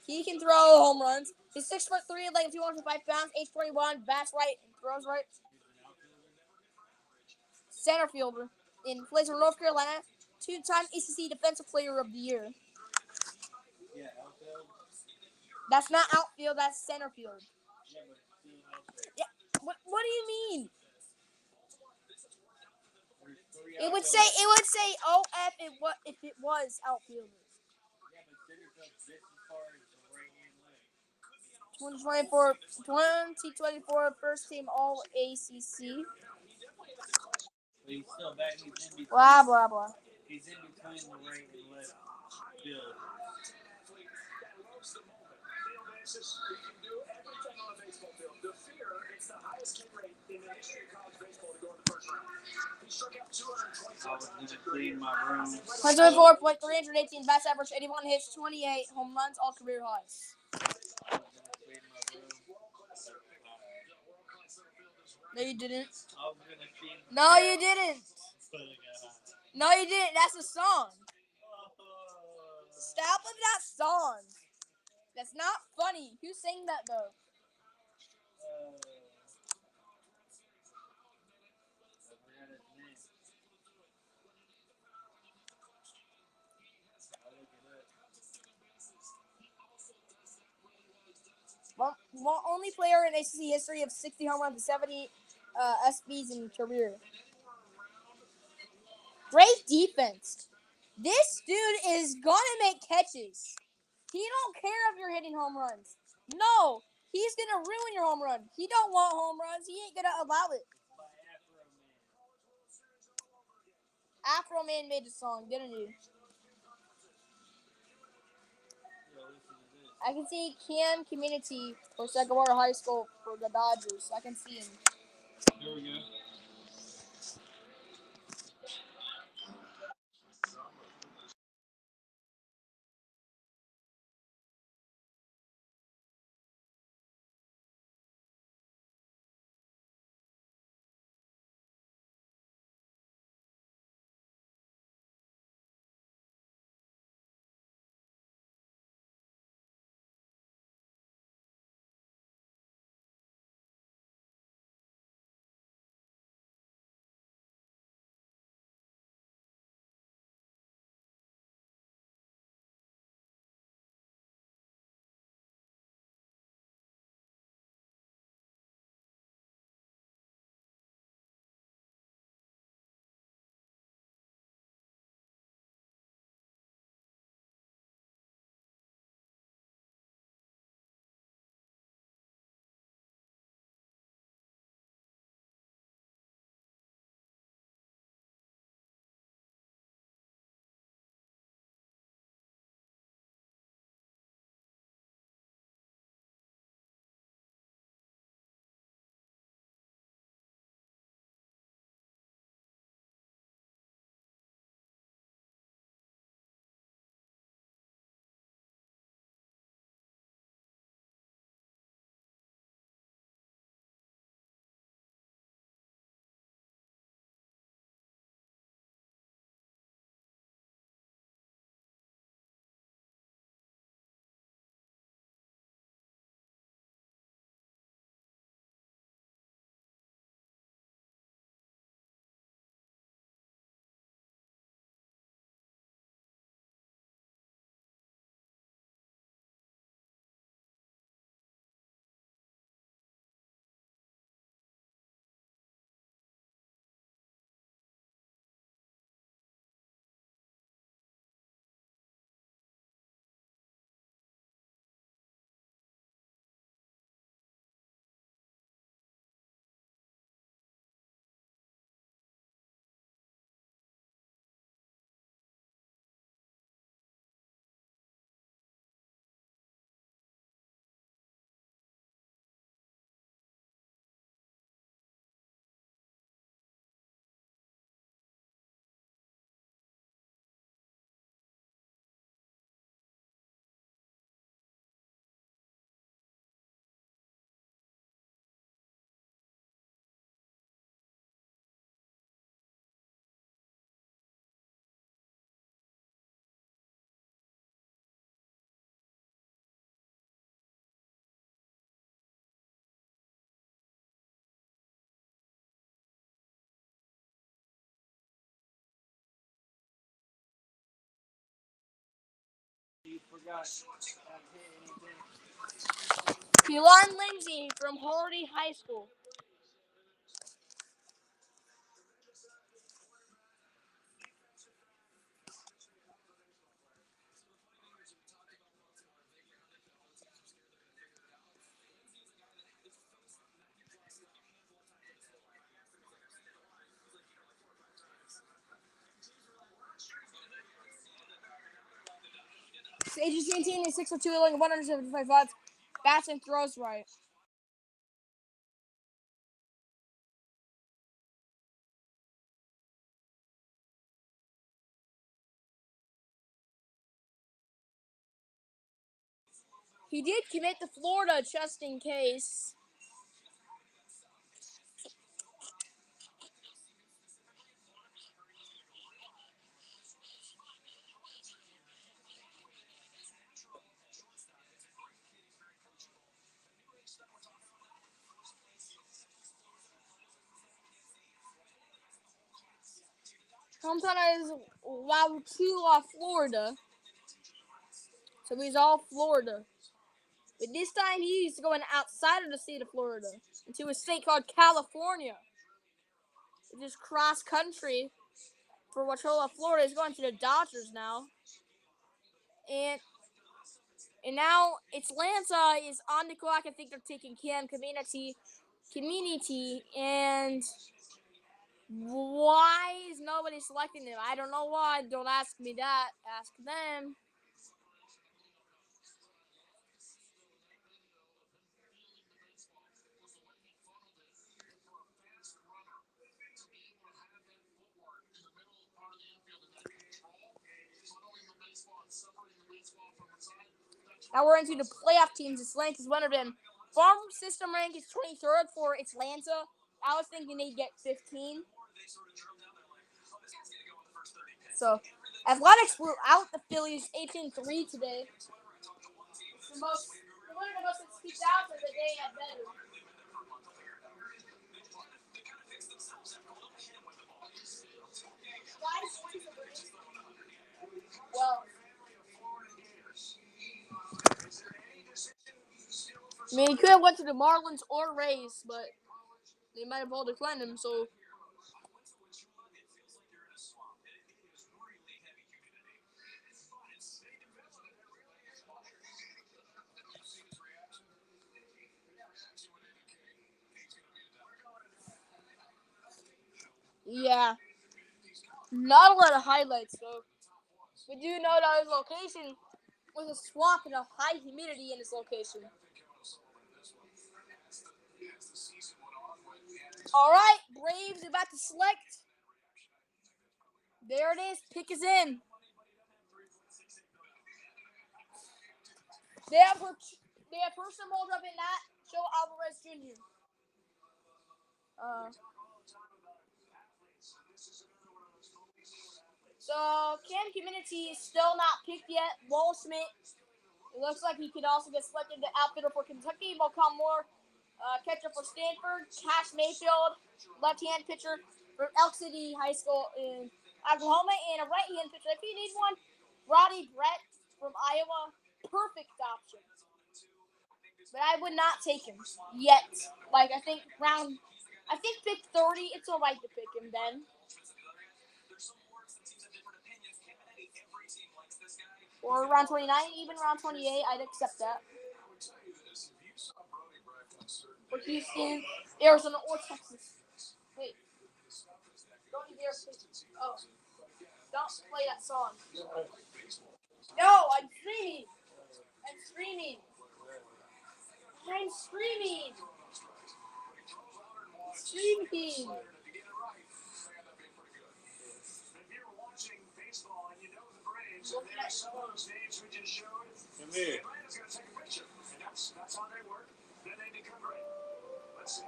He can throw home runs. He's 6'3", like 205 pounds, age 21, bats right and throws right. Center fielder in plays for North Carolina, 2-time ACC Defensive Player of the Year. Yeah, outfield. That's not outfield. That's center field. Yeah, but it's still outfield. Yeah. What do you mean? There's three It would outfielders. say OF if it was outfielder. Yeah, but center field's just as far as the right hand leg. 2024 first team All ACC. But he's still back. He's in between. Blah blah blah. He's in between the right and left field. He can do everything on a baseball field. The fear, it's the highest hit rate in the history of college baseball to go in the first round. He struck out 224 I was gonna clean my room. 124 point 318 bats average, 81 hits, 28 home runs, all career highs. I was gonna clean my room. No, you didn't. I was gonna clean. No, you didn't. But I got high. No, you didn't. That's a song. Stop with that song. That's not funny. Who sang that though? I forgot his name. I'll look it up. Only player in ACC history of 60 home runs and 70 SBs in career. Great defense. This dude is gonna make catches. He don't care if you're hitting home runs. No, he's gonna ruin your home run. He don't want home runs. He ain't gonna allow it. By Afro Man. Afro Man made the song, didn't he? Yo, listen to this. I can see Cam Community for Sagamore High School for the Dodgers. I can see him. Here we go. haven't hit anything. Keelan Lindsay from Hardy High School. Ages 17 is 6'2", 175 watts. Bats and throws right. He did commit to Florida just in case. Hometown is Waukeula, Florida. So he's all Florida. But this time he's going outside of the state of Florida into a state called California. It's just cross country for Waukeula, Florida. He's going to the Dodgers now. And now Atlanta is on the clock. I think they're taking community, and why is nobody selecting them? I don't know why. Don't ask me that. Ask them. Now we're into the playoff teams. Atlanta is one of them. Farm system rank is 23rd for Atlanta. I was thinking they'd get 15. So, Athletics blew out the Phillies 18-3 today. It's one of the most speaks out of the day at better. Well, I mean, he could have went to the Marlins or Rays, but they might have all declined him, so. Yeah. Not a lot of highlights, though. We do know that his location was a swamp and a high humidity in his location. All right, Braves about to select. There it is. Pick is in. They have person hold up in that. Joe Alvarez Jr. So Cam Community is still not picked yet. Wall Smith. It looks like he could also get selected the outfitter for Kentucky. Malcolm Moore, catcher for Stanford. Cash Mayfield, left-hand pitcher from Elk City High School in Oklahoma, and a right-hand pitcher. If you need one, Roddy Brett from Iowa. Perfect option. But I would not take him yet. Like, I think pick 30, it's all right to pick him then. Or round 29, even round 28, I'd accept that. For Houston, Arizona, or Texas. Wait. Don't you dare play. Oh. Don't play that song. No, I'm streaming. I'm screaming. Streaming. If you're watching baseball and you know the Braves, and there are some of those names we just showed, Come here. Atlanta's going to take a picture. And that's how they work. Then they become great. Let's see.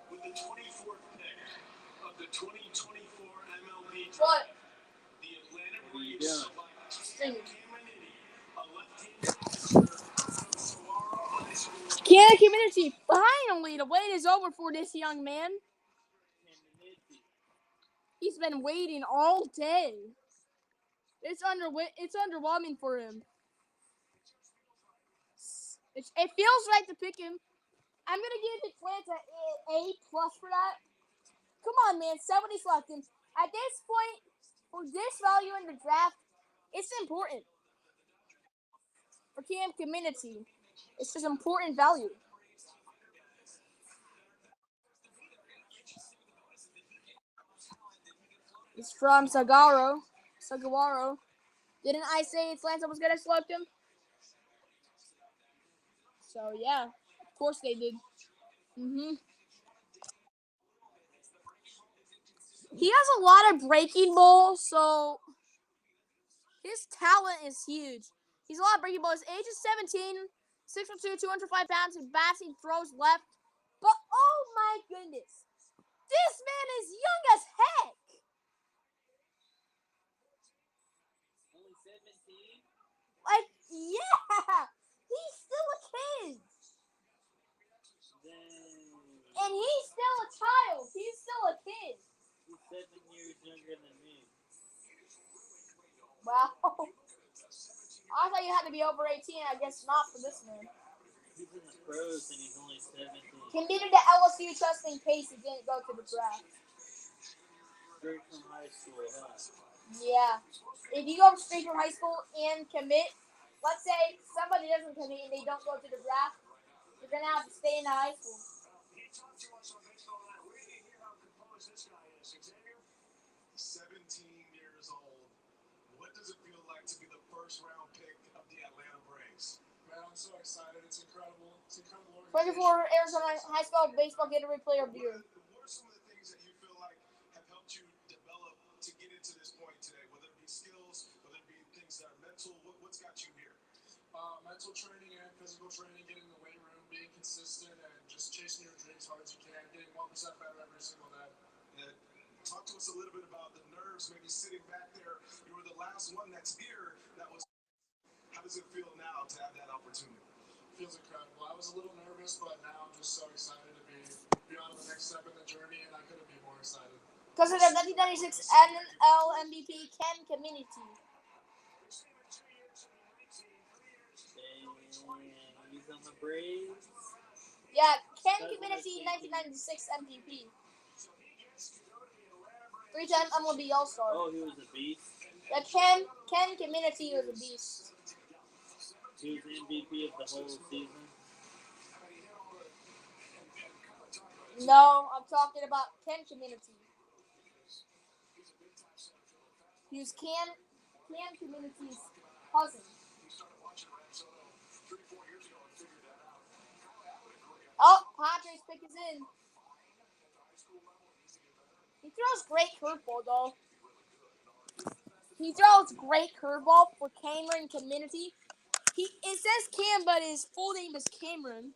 With the 24th pick of the 2024 MLB Draft, What? the Atlanta Braves select Sing. a left-handed Saguaro High School. Canada Community, finally, the wait is over for this young man. He's been waiting all day. It's underwhelming for him. It feels right to pick him. I'm gonna give Atlanta A plus for that. Come on, man. Somebody select him. At this point, for this value in the draft, it's important. For camp community, it's just important value. It's from Sagawaro. Didn't I say Atlanta was gonna select him? So yeah, of course they did. He has a lot of breaking balls, so his talent is huge. He's a lot of breaking balls. His age is 17, 6'2", 205 pounds. He bats, he throws left. But oh my goodness, this man is young as heck. Only 17? Like, yeah, he's still a kid. Dang. And he's still a child. He's still a kid. He's 7 years younger than me. Wow. I thought you had to be over 18. I guess not for this man. He's in the pros and he's only 17. Committed to LSU just in case he didn't go to the draft. Straight from high school, huh? Yeah. If you go straight from high school and commit, let's say somebody doesn't commit and they don't go to the draft, you're going to have to stay in the high school. He talked to us on baseball night. We're going to hear how composed this guy is. Xavier? 17 years old. What does it feel like to be the first round pick of the Atlanta Braves? Man, I'm so excited. It's incredible. It's incredible. 24 Arizona High School Baseball Gatorade Player of the Year. What are some of the things that you feel like have helped you develop to get into this point today? Whether it be skills, whether it be things that are mental, what's got you here? Mental training and physical training, getting in the weight room, being consistent, and just chasing your dreams as hard as you can, getting 1% better every single day. And talk to us a little bit about the nerves, maybe sitting back there. You were the last one that's here. That was. How does it feel now to have that opportunity? Feels incredible. I was a little nervous, but now I'm just so excited to be on the next step in the journey, and I couldn't be more excited. Because of the 1996 NL MVP Ken Community. Dang, he's on the Braves. Yeah, Ken Community 1996 MVP. 3-time MLB All-Star. Oh, he was a beast. The Ken Community was a beast. He was the MVP of the whole season. No, I'm talking about Ken Community. He was Ken Community's cousin. Oh, Padres pick is in. He throws great curveball, though. He throws great curveball for Cameron Community. It says Cam, but his full name is Cameron.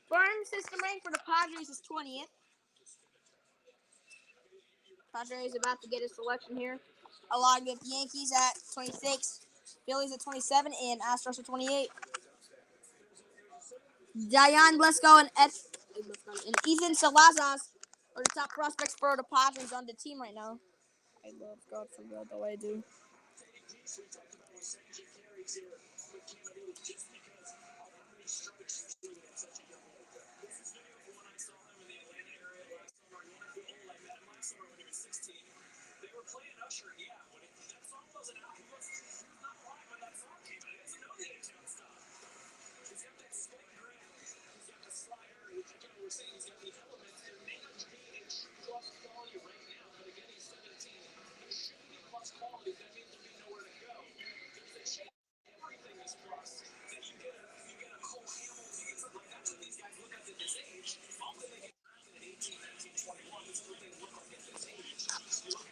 Farm system rank for the Padres is 20th. Padres about to get his selection here, along with Yankees at 26, Phillies at 27, and Astros at 28. Diane Blasco and Ethan Salazar are the top prospects for the Padres on the team right now. I love God for God, though I do. They were playing Usher, yeah. When that song wasn't out, he was not alive when that song came out. He doesn't know the A-Town stuff. He's got that split grin. He's got the slider. Like I was saying, he's got the elements. There may not be a true plus quality right now, but again, he's 17. There should be plus quality. That means there'd be nowhere to go. There's a chance everything is plus. That you get a Cole Hamels, you get something like that. But these guys look like at this age. All that they get around at 18, 19, 21 is what they look like at this age.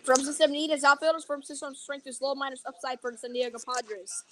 From system need is outfielders. From system strength is low minus upside for the San Diego Padres.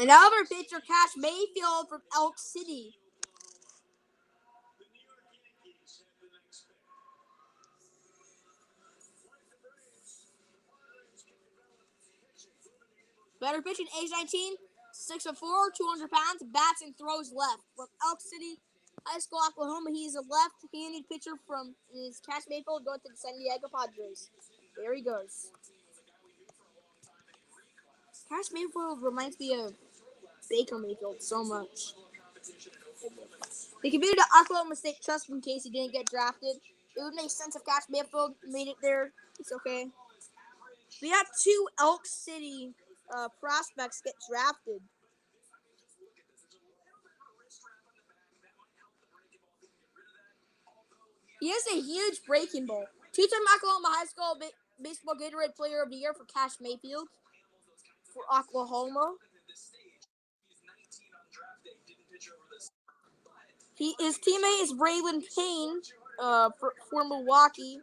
Another pitcher, Cash Mayfield from Elk City. Better pitching, age 19, 6'4", 200 pounds, bats and throws left. From Elk City High School, Oklahoma, he's a left-handed pitcher from his Cash Mayfield going to the San Diego Padres. There he goes. Cash Mayfield reminds me of Baker Mayfield so much. He committed to Oklahoma State just in case he didn't get drafted. It would make sense if Cash Mayfield made it there. It's okay. We had 2 Elk City prospects get drafted. He has a huge breaking ball. 2-time Oklahoma High School Baseball Gatorade Player of the Year for Cash Mayfield for Oklahoma. His teammate is Braylon Payne for Milwaukee.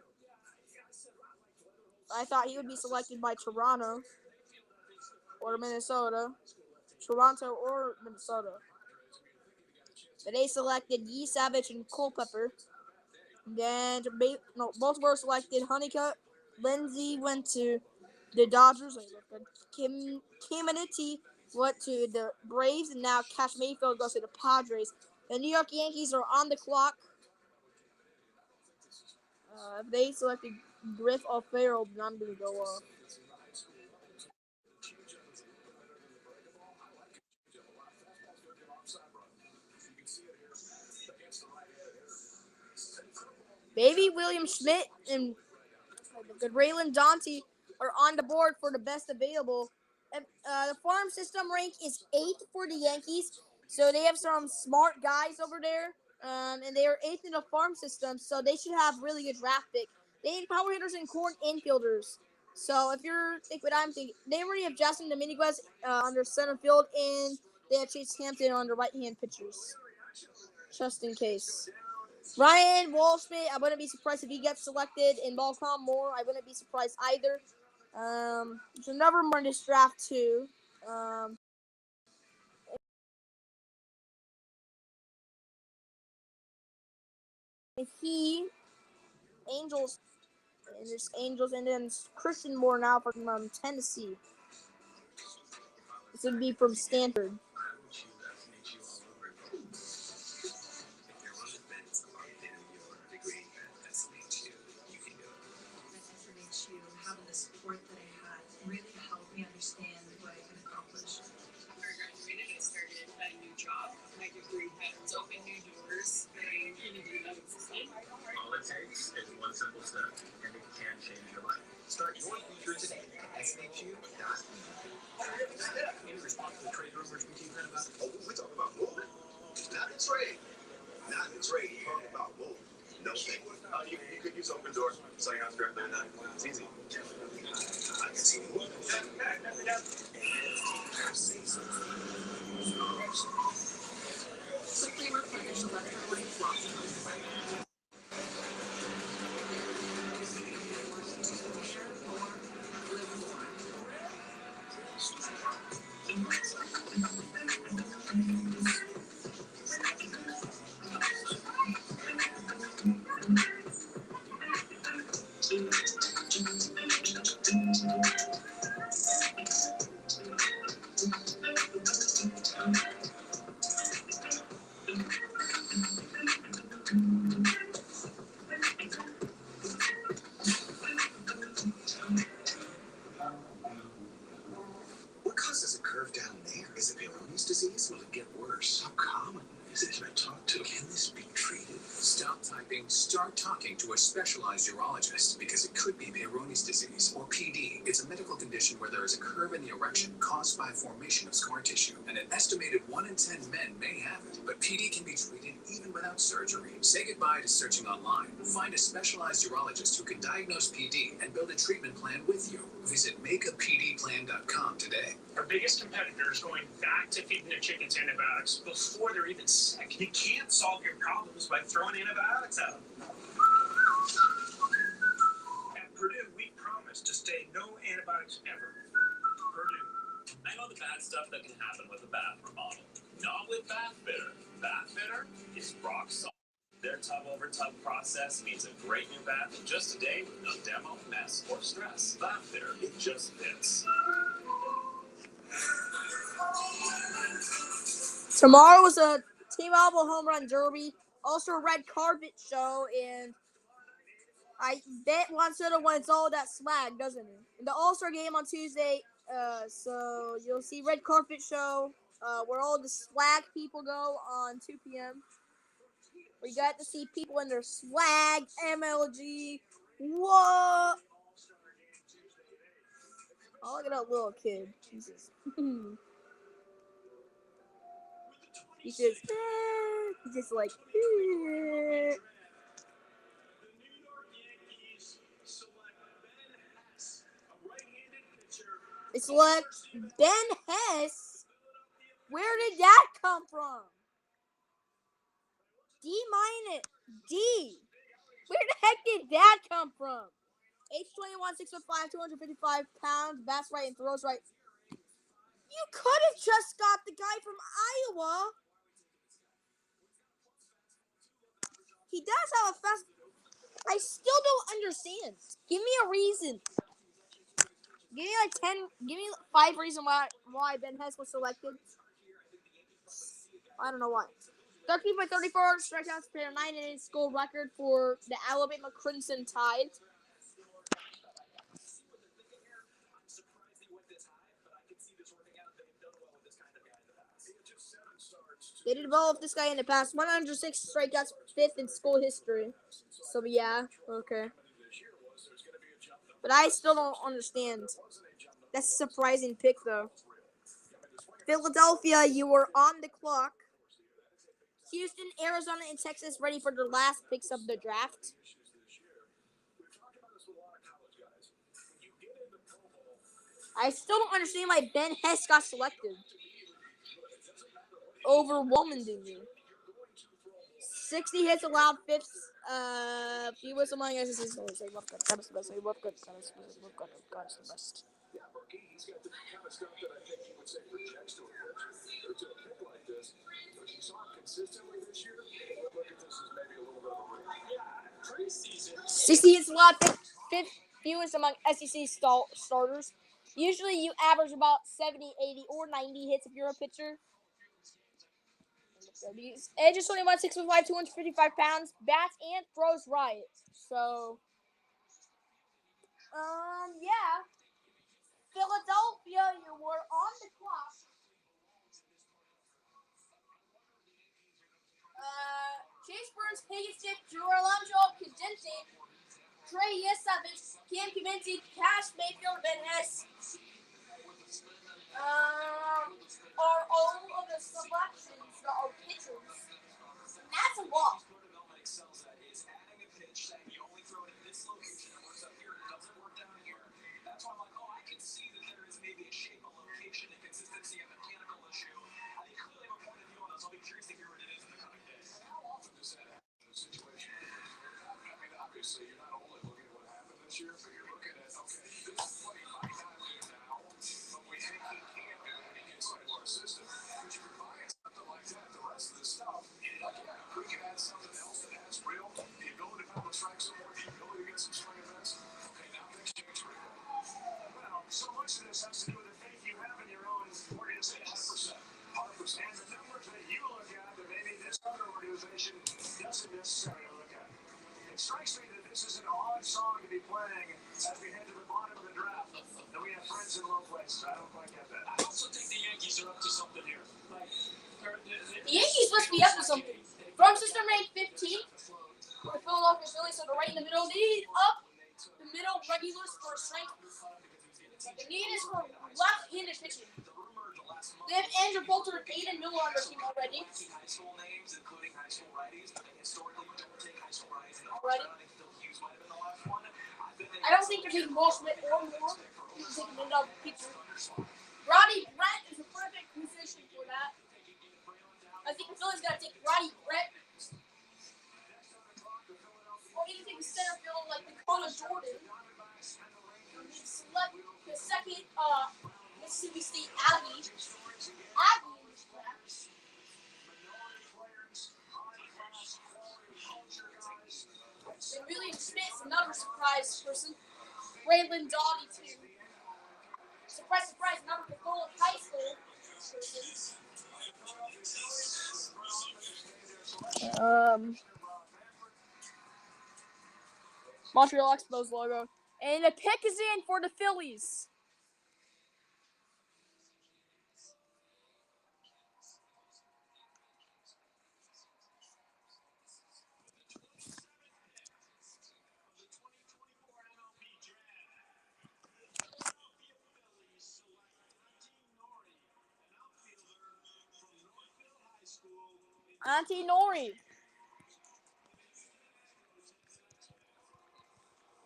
I thought he would be selected by Toronto or Minnesota. Toronto or Minnesota. But they selected Yee Savage and Culpepper. Then both were selected. Honeycutt, Lindsay went to the Dodgers. Kim Caminiti went to the Braves, and now Cash Mayfield goes to the Padres. The New York Yankees are on the clock. If they selected Griff O'Farrell, then I'm going to go off. Baby William Schmidt and the Raylan Dante are on the board for the best available. The farm system rank is 8th for the Yankees, so they have some smart guys over there, and they are 8th in the farm system, so they should have really good draft pick. They need power hitters and corn infielders. So if you're think what I'm thinking, they already have Justin Dominguez on their center field, and they have Chase Hampton on the right-hand pitchers, just in case. Ryan Waldschmidt, I wouldn't be surprised if he gets selected. In Malcolm Moore, I wouldn't be surprised either. There's another more in this draft too. Angels, and there's Angels, and then Christian Moore now from Tennessee. This would be from Stanford. Having the support that I had really helped me understand what I can accomplish. After I graduated, I started a new job. My degree has opened new doors. I really do that system. All it takes is one simple step, and it can change your life. Start your future today at SNHU.edu. In response to the trade rumors we keep hearing about, We talk about gold. Not the trade. Not the trade. You talk about gold. No thing. You could use open door. So you have to grab their nine. It's easy. I can see more than that. Quickly replenish electrolyte floss. what causes a curve down there? Is it Peyronie's disease? Will it get worse? How common is it? Can I talk to? Can this be treated? Stop typing. Start talking to a specialized urologist because it could be Peyronie's disease or PD. It's a medical condition where there is a curve in the erection caused by formation of scar tissue, and an estimated 1 in 10 men may have it. But PD can be treated even without surgery. Say goodbye to searching online. Find a specialized urologist who can diagnose PD and build a treatment plan with you. Visit makeapdplan.com today. Our biggest competitor is going back to feeding their chickens antibiotics before they're even sick. You can't solve your problems by throwing antibiotics at them. At Purdue, we promise to stay no antibiotics ever. Purdue. I know the bad bad stuff that can happen with a bath remodel. Not with Bath Fitter. Bath Fitter is rock solid. Their tub-over-tub process means a great new bath in just a day with no demo, mess, or stress. Bath Fitter, it just fits. Tomorrow was a T-Mobile Home Run Derby, also a red carpet show, and I bet Juancito wants all that swag, doesn't he? And the All-Star game on Tuesday, so you'll see red carpet show, where all the swag people go on 2 p.m. We got to see people in their swag, MLG, what? Oh, look at that little kid. Jesus. He's just like, It's like Ben Hess. Where did that come from? D minus D. Where the heck did that come from? Age 21, 6'5", 255 pounds, bats right and throws right. You could have just got the guy from Iowa. He does have a fast. I still don't understand. Give me a reason. Give me like 10. Give me 5 reasons why Ben Hess was selected. I don't know why. 13 by 34 strikeouts per 9 innings school record for the Alabama Crimson Tide. They developed this guy in the past. 106 strikeouts, 5th in school history. So yeah, okay. But I still don't understand. That's a surprising pick, though. Philadelphia, you were on the clock. Houston, Arizona, and Texas ready for their last picks of the draft. I still don't understand why Ben Hess got selected over Womandy. 60 hits allowed, 5th fewest among SEC players. He's got the kind of stuff that I think he would say projects to a pick like this. But you saw him consistently this year. Look at this as maybe a little bit of a preseason. 60 hits allowed, 5th fewest among SEC starters. Usually you average about 70, 80, or 90 hits if you're a pitcher. Age is 21, 6'5", 255 pounds, bats and throws right. So, yeah. Philadelphia, you were on the clock. Chase Burns, Higginson, Girolamo Condensing, Trey Yesavich, Cam Kaminsky, Cash Mayfield, Ben Hess. Are all of the selections that are pitchers. And that's a lot. Obviously, you're not only looking at what happened this year, but you're looking at, okay, this is what he might not do now, but we think he can do when he gets into our system. But you combine something like that, the rest of the stuff, like, yeah, we can add something else that has real, the ability to pound the strike somewhere, the ability to get some swing events. Okay, now things change pretty well. Well, so much of this has to do with the faith you have in your own organization. 100%. And the numbers that you look at that maybe this other organization doesn't necessarily look at. It strikes me that this is an odd song to be playing as we head to the bottom of the draft. And we have friends in low places. I don't quite get that. I also think the Yankees are up to something here. The Yankees must be up to something. Farm system ranked 15th. The Philadelphia Phillies, so they're right in the middle. They need up the middle regulars for strength. The need is for left-handed pitching. They have Andrew Bolter and Aiden Miller on their team already. High school names, including high school righties, but they historically don't take high school righties. Already. I think Phil Hughes might have been the last one. I don't think they're taking Will Smith or more. They're taking another pitcher. Roddy Brett is a perfect position for that. I think the Phillies got to take Roddy Brett. Or even take a center field like Dakota Jordan. And select the second Mississippi State Aggie. surprise person. Raylan Doughty, too. Surprise, surprise, number Catholic High School person. Montreal Expos logo. And the pick is in for the Phillies. Auntie Nori.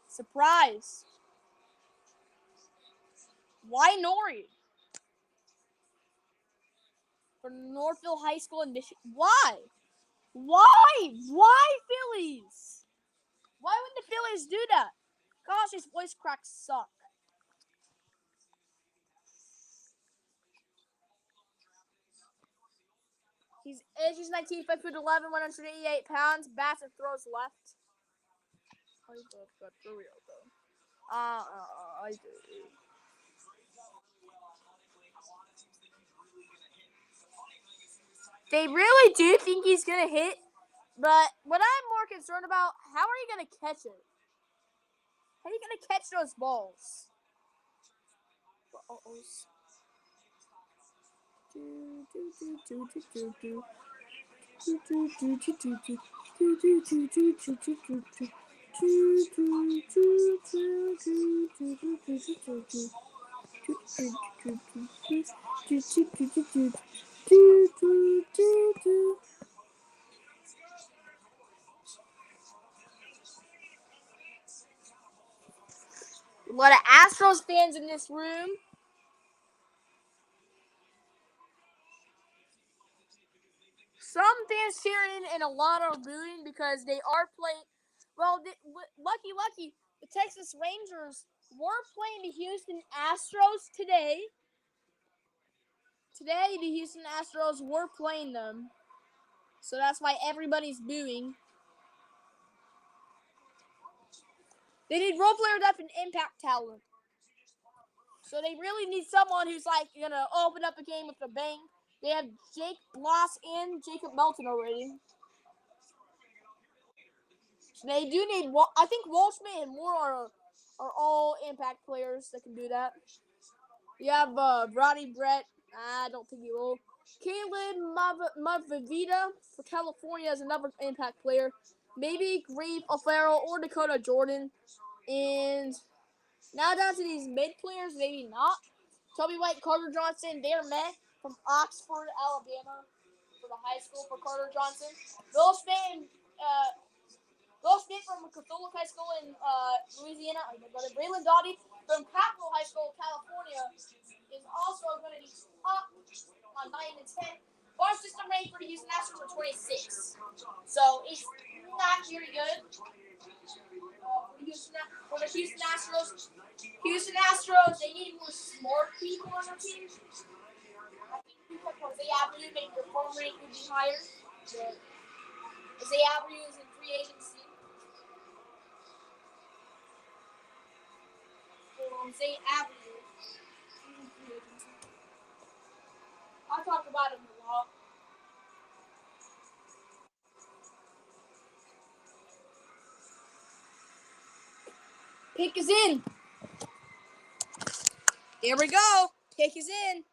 Surprise. Why Nori? For Northville High School in Michigan. Why? Why? Why Phillies? Why would the Phillies do that? Gosh, his voice cracks suck. He's ages 19, 5 foot 11, 188 pounds. Bats and throws left. Oh, good for real though. I do. They really do think he's gonna hit, but what I'm more concerned about, how are you gonna catch it? How are you gonna catch those balls? A lot of Astros fans in this room. Some fans cheering and a lot are booing because they are playing. Well, lucky, the Texas Rangers were playing the Houston Astros today. Today, the Houston Astros were playing them. So that's why everybody's booing. They need role player depth and impact talent. So they really need someone who's like gonna open up a game with a bang. They have Jake Bloss and Jacob Melton already. So they do need. I think Walshman and Moore are all impact players that can do that. You have Roddy Brett. I don't think he will. Caleb Mavavita for California is another impact player. Maybe Grieve Alfaro or Dakota Jordan. And now down to these mid players, maybe not. Toby White, Carter Johnson, they're met from Oxford, Alabama, for the high school for Carter Johnson. Bill Smith from Catholic High School in Louisiana. Raylan Doughty from Capital High School, California, is also going to be up on 9 and 10. Bar system rank for the Houston Astros are 26. So it's not very good. For the Houston Astros, they need more smart people on their team. I think people like Jose Abreu, maybe the form rate would be higher. Jose Abreu is in free agency. Jose Abreu is in free agency. I talk about him a lot. Pick is in. Here we go. Pick is in.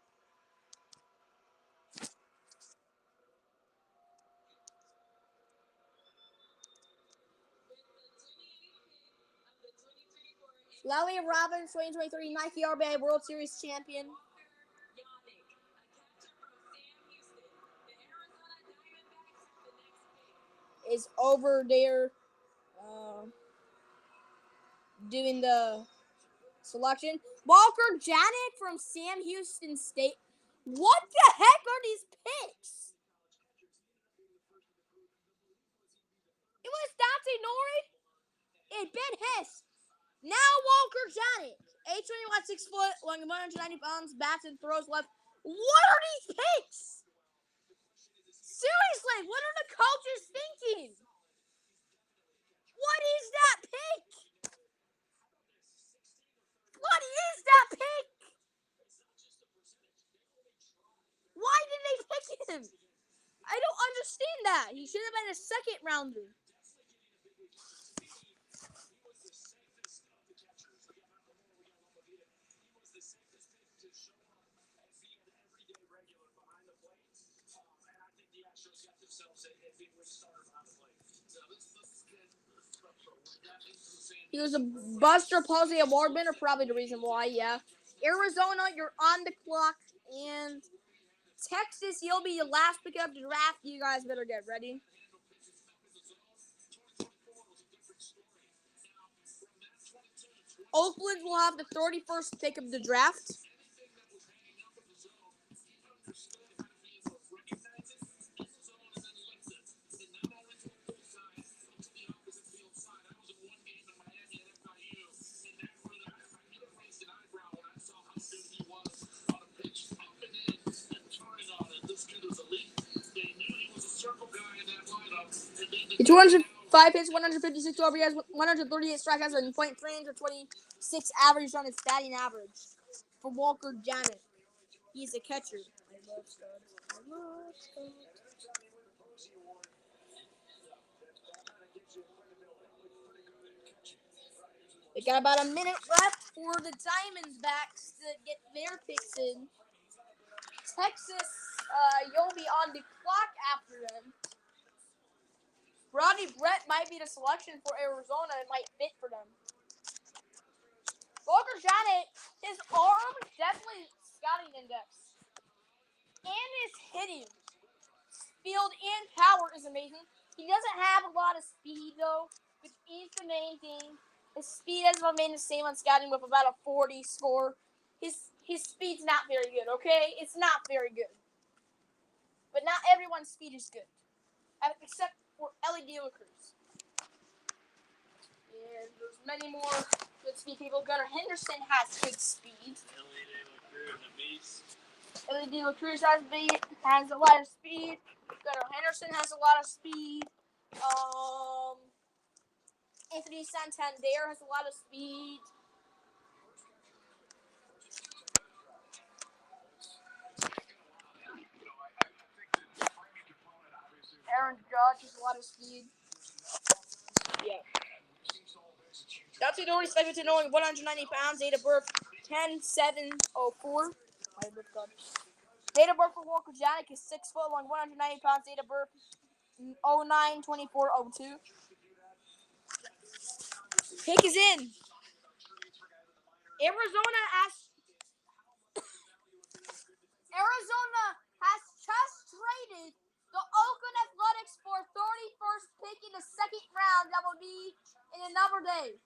Lally Robbins, 2023 Nike RBI World Series champion. Is over there doing the selection. Walker Janet from Sam Houston State. What the heck are these picks? It was Dante Nori and Ben Hess. Now Walker Janet. Age 21, 6 foot, 190 pounds, bats and throws left. What are these picks? Seriously, what are the coaches thinking? What is that pick? What is that pick? Why did they pick him? I don't understand that. He should have been a second rounder. He was a Buster Posey Award winner, probably the reason why, yeah. Arizona, you're on the clock. And Texas, you'll be the last pick of the draft. You guys better get ready. Oakland will have the 31st pick of the draft. The 205 hits, 156 RBIs, 138 strikeouts, and .326 average on his batting average for Walker Janet. He's a catcher. I love Scott. We got about a minute left for the Diamondbacks to get their picks in. Texas, you'll be on the clock after them. Ronnie Brett might be the selection for Arizona. It might fit for them. Walker Janet, his arm definitely scouting index. And his hitting. Field and power is amazing. He doesn't have a lot of speed, though, which is the main thing. His speed has remained the same on scouting with about a 40 score. His speed's not very good, okay? It's not very good. But not everyone's speed is good. Except for LED Cruz. And there's many more good speed people. Gunnar Henderson has good speed. LED Cruz has a lot of speed. Gunnar Henderson has a lot of speed. Anthony Santander has a lot of speed. Aaron Judge has a lot of speed. Yeah. That's the only expected to knowing 190 pounds, date of birth 10/7/04. Date of birth for Walker Janik is 6 foot long, 190 pounds, date of birth 09/24/02. Pick is in. Arizona has just traded the Oakland Athletics for 31st pick in the second round. That will be in another day.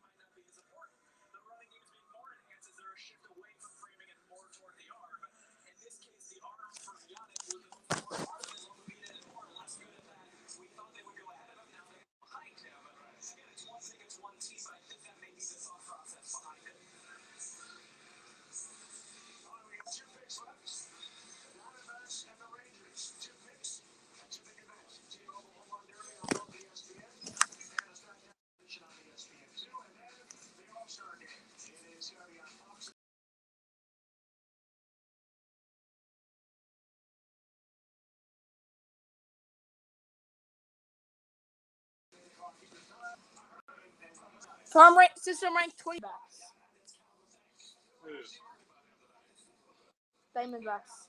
System ranked 20 backs. Diamondbacks.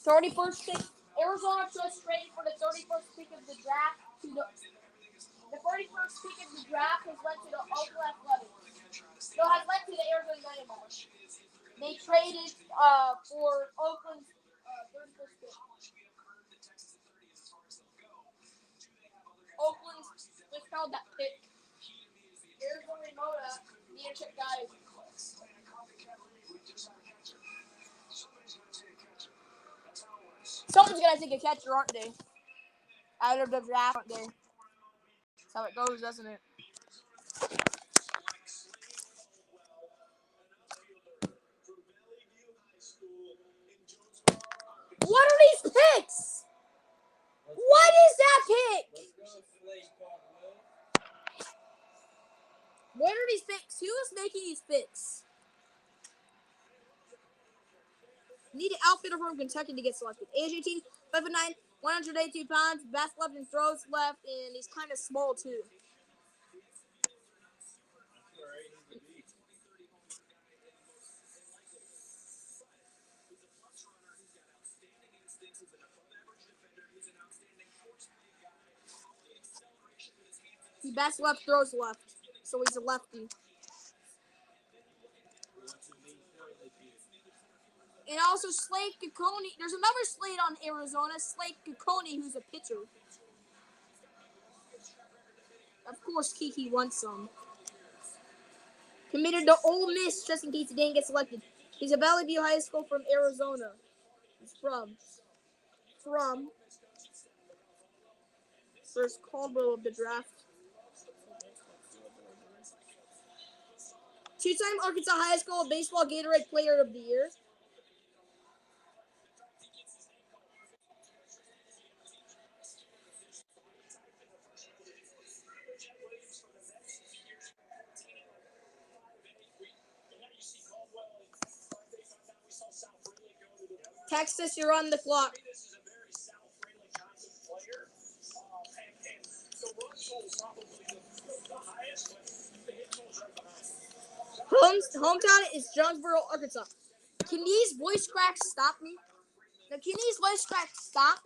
31st pick. Arizona just traded for the 31st pick of the draft. The 31st pick of the draft has led to the Oakland Athletics. No, has led to the Arizona Diamondbacks. They traded for Oakland's 31st pick. Oakland withheld that pick. Arizona Mota, leadership guys. Someone's gonna take a catcher, aren't they? Out of the draft, aren't they? That's how it goes, doesn't it? What are these picks? What is that pick? What are these picks? Who is making these picks? Need an outfielder from Kentucky to get selected. Age 18, 5'9", 182 pounds, bats left and throws left, and he's kind of small too. He bats left, throws left, so he's a lefty. And also Slade Caccone. There's another Slade on Arizona, Slade Caccone, who's a pitcher. Of course, Kiki wants some. Committed to Ole Miss just in case he didn't get selected. He's a Valley View High School from Arizona. He's from first Caldwell of the draft. Two-time Arkansas High School Baseball Gatorade Player of the Year. Texas, you're on the clock. Hometown is Jonesboro, Arkansas. Can these voice cracks stop me? Now, can these voice cracks stop?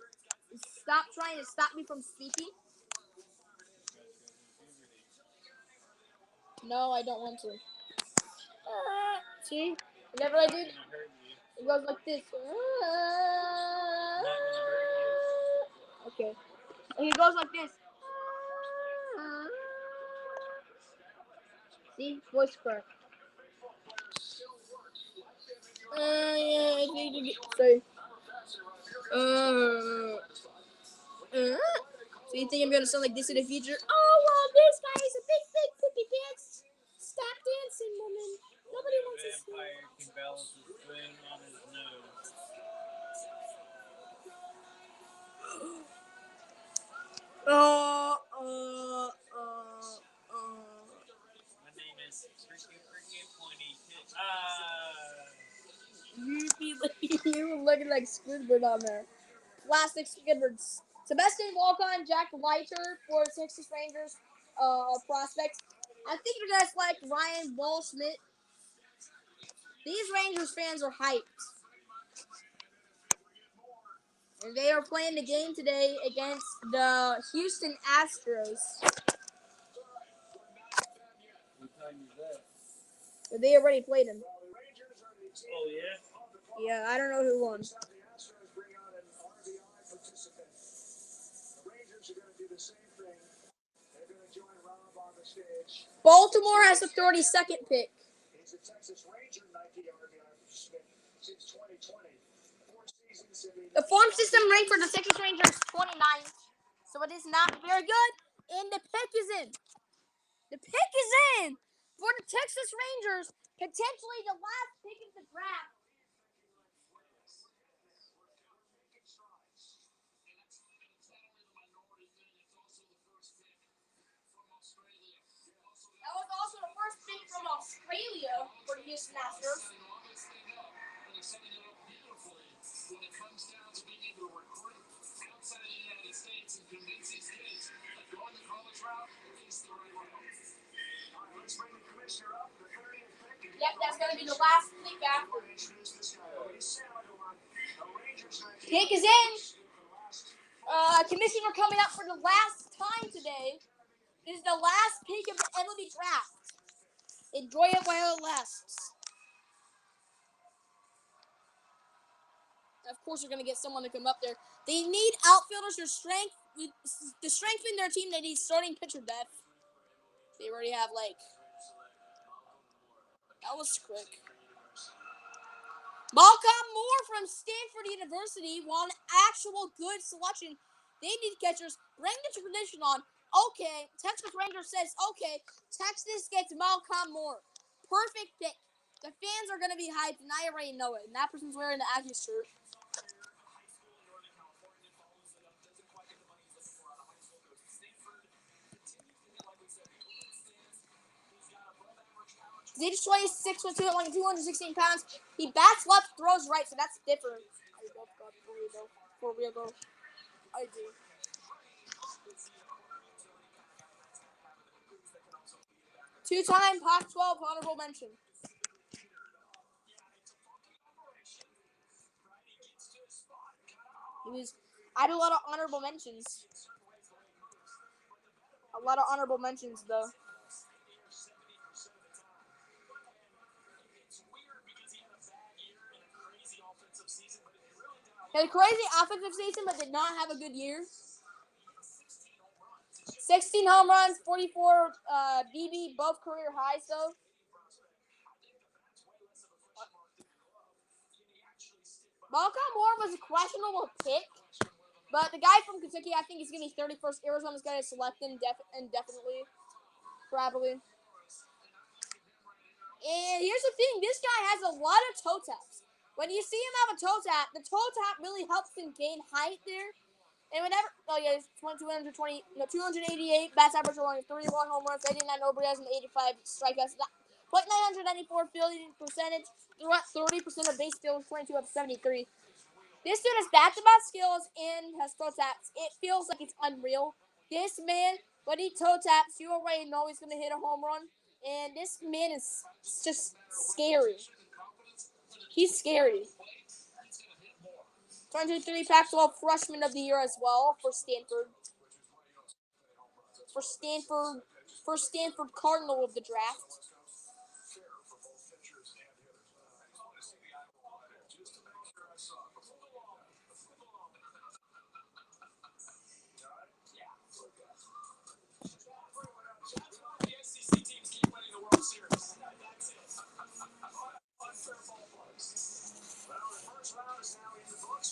Stop trying to stop me from speaking? No, I don't want to. See? Whenever I do, it goes like this. Okay. And it goes like this. See? Voice crack. Sorry. So you think I'm gonna sound like this in the future? Oh, well, this guy is a big poopy pants. Stop dancing, woman. Nobody wants to see. Vampire can balance his spoon on his nose. My name is Freaky Pointy Tip. You were looking like Squidward on there. Plastic Squidwards. Sebastian Walcon, Jack Leiter for Texas Rangers prospects. I think you guys like Ryan Ball-Schmidt. These Rangers fans are hyped. And they are playing the game today against the Houston Astros. What time is that? But they already played him. Oh, yeah? Yeah, I don't know who won. Baltimore has the 32nd pick. The farm system ranked for the Texas Rangers 29th, so it is not very good. And the pick is in. The pick is in for the Texas Rangers, potentially the last pick of the draft. That was also the first pick from Australia for the Houston Astros. When it comes down to being able to recruit outside of the United States and convince these kids that going the college route is the right way. All right, let's bring the commissioner up. The 30th pick. Yep, that's going to be the last pick after. Pick is in. Commissioner coming up for the last time today. This is the last pick of the MLB Draft. Enjoy it while it lasts. Of course, you're going to get someone to come up there. They need outfielders to strengthen their team. They need starting pitcher depth. They already have, that was quick. Malcolm Moore from Stanford University, while an actual good selection. They need catchers. Bring the tradition on. Okay, Texas Rangers says, okay, Texas gets Malcolm Moore. Perfect pick. The fans are going to be hyped, and I already know it. And that person's wearing the Aggies shirt. He's age 26 with 216 pounds. He bats left, throws right, so that's different. I love God for real though. I do. Two-time Pac-12 honorable mention. I had a lot of honorable mentions. A lot of honorable mentions though. He had a crazy offensive season, but did not have a good year. 16 home runs, 44 BB, both career highs though. Malcolm Moore was a questionable pick, but the guy from Kentucky, I think he's going to be 31st. Arizona's going to select him indefinitely, probably. And here's the thing, this guy has a lot of toe taps. When you see him have a toe tap, the toe tap really helps him gain height there. And whenever, 288 bats average along 31 home runs, 89 OPS, and 85 strikeouts. .994 fielding percentage, 30% of base steals, 22 of 73. This dude has bat-to-bat skills and has toe taps. It feels like it's unreal. This man, when he toe taps, you already know he's going to hit a home run. And this man is just scary. He's scary. 2023 Pac-12 Freshman of the Year as well for Stanford. For Stanford Cardinal of the draft.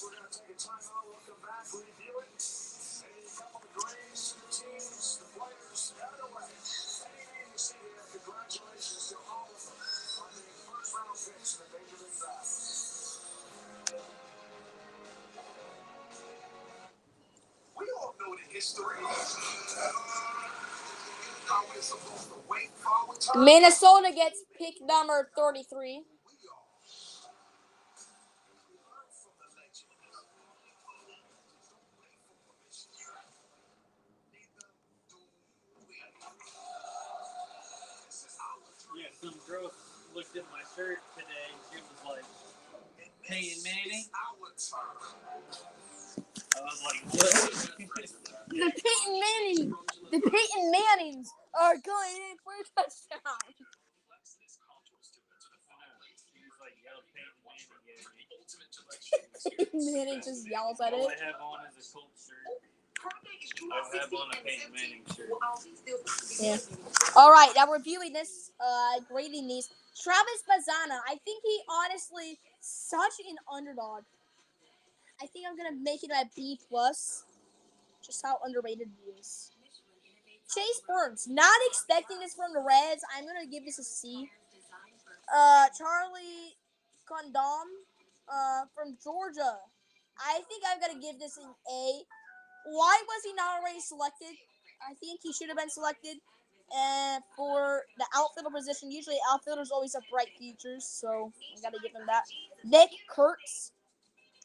We're going to take a timeout. We'll come back, review it. Maybe a couple of grades, the teams, the players, out of the way. Any name you see here, congratulations to all of them on being first-round picks in the Major League Draft. We all know the history. How we're supposed to wait for our time. Minnesota gets pick number 33. Yeah, some girl looked at my shirt today and she was like, Peyton Manning? I was like, what? The Peyton Mannings are going in for a touchdown. She's like, yo, Peyton Peyton Manning. Manning just yells at All it. I have on is a Colts shirt. I have on a Peyton Manning shirt. Yeah. All right, now reviewing this, grading these. Travis Bazzana, I think he honestly such an underdog. I think I'm gonna make it a B+. Just how underrated he is. Chase Burns, not expecting this from the Reds. I'm gonna give this a C. Charlie Condom, from Georgia. I think I'm gonna give this an A. Why was he not already selected? I think he should have been selected. And for the outfielder position, usually outfielders always have bright futures, so I gotta give him that. Nick Kurtz,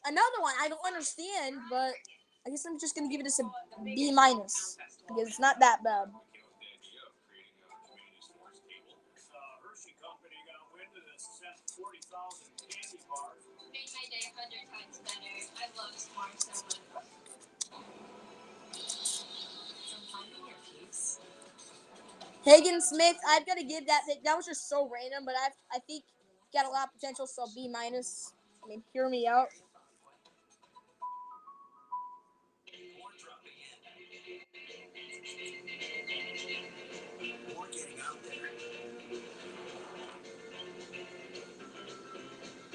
another one I don't understand, but I guess I'm just gonna give it a B- because it's not that bad. Hershey Company got wind of this, sent 40,000 candy bars. Made my day 100 times better. I love Smart so much. Hagen Smith, I've got to give that pick. That was just so random, but I think he got a lot of potential, so B-. I mean, hear me out. More getting out there.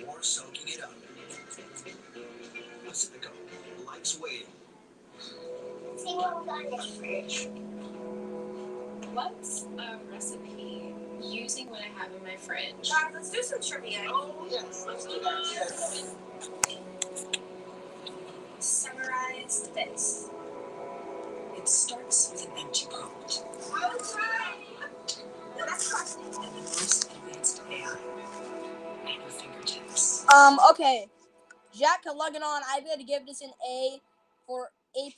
More soaking it up. Pacifico likes waiting. See what we got in the fridge. What's a recipe using what I have in my fridge? Guys, let's do some trivia. Oh, yes, let's do that. Yes. Summarize this. It starts with an empty prompt. I was right. No, that's costing. And the most advanced Okay. Jack Kalugganon, I'm going to give this an A for A+.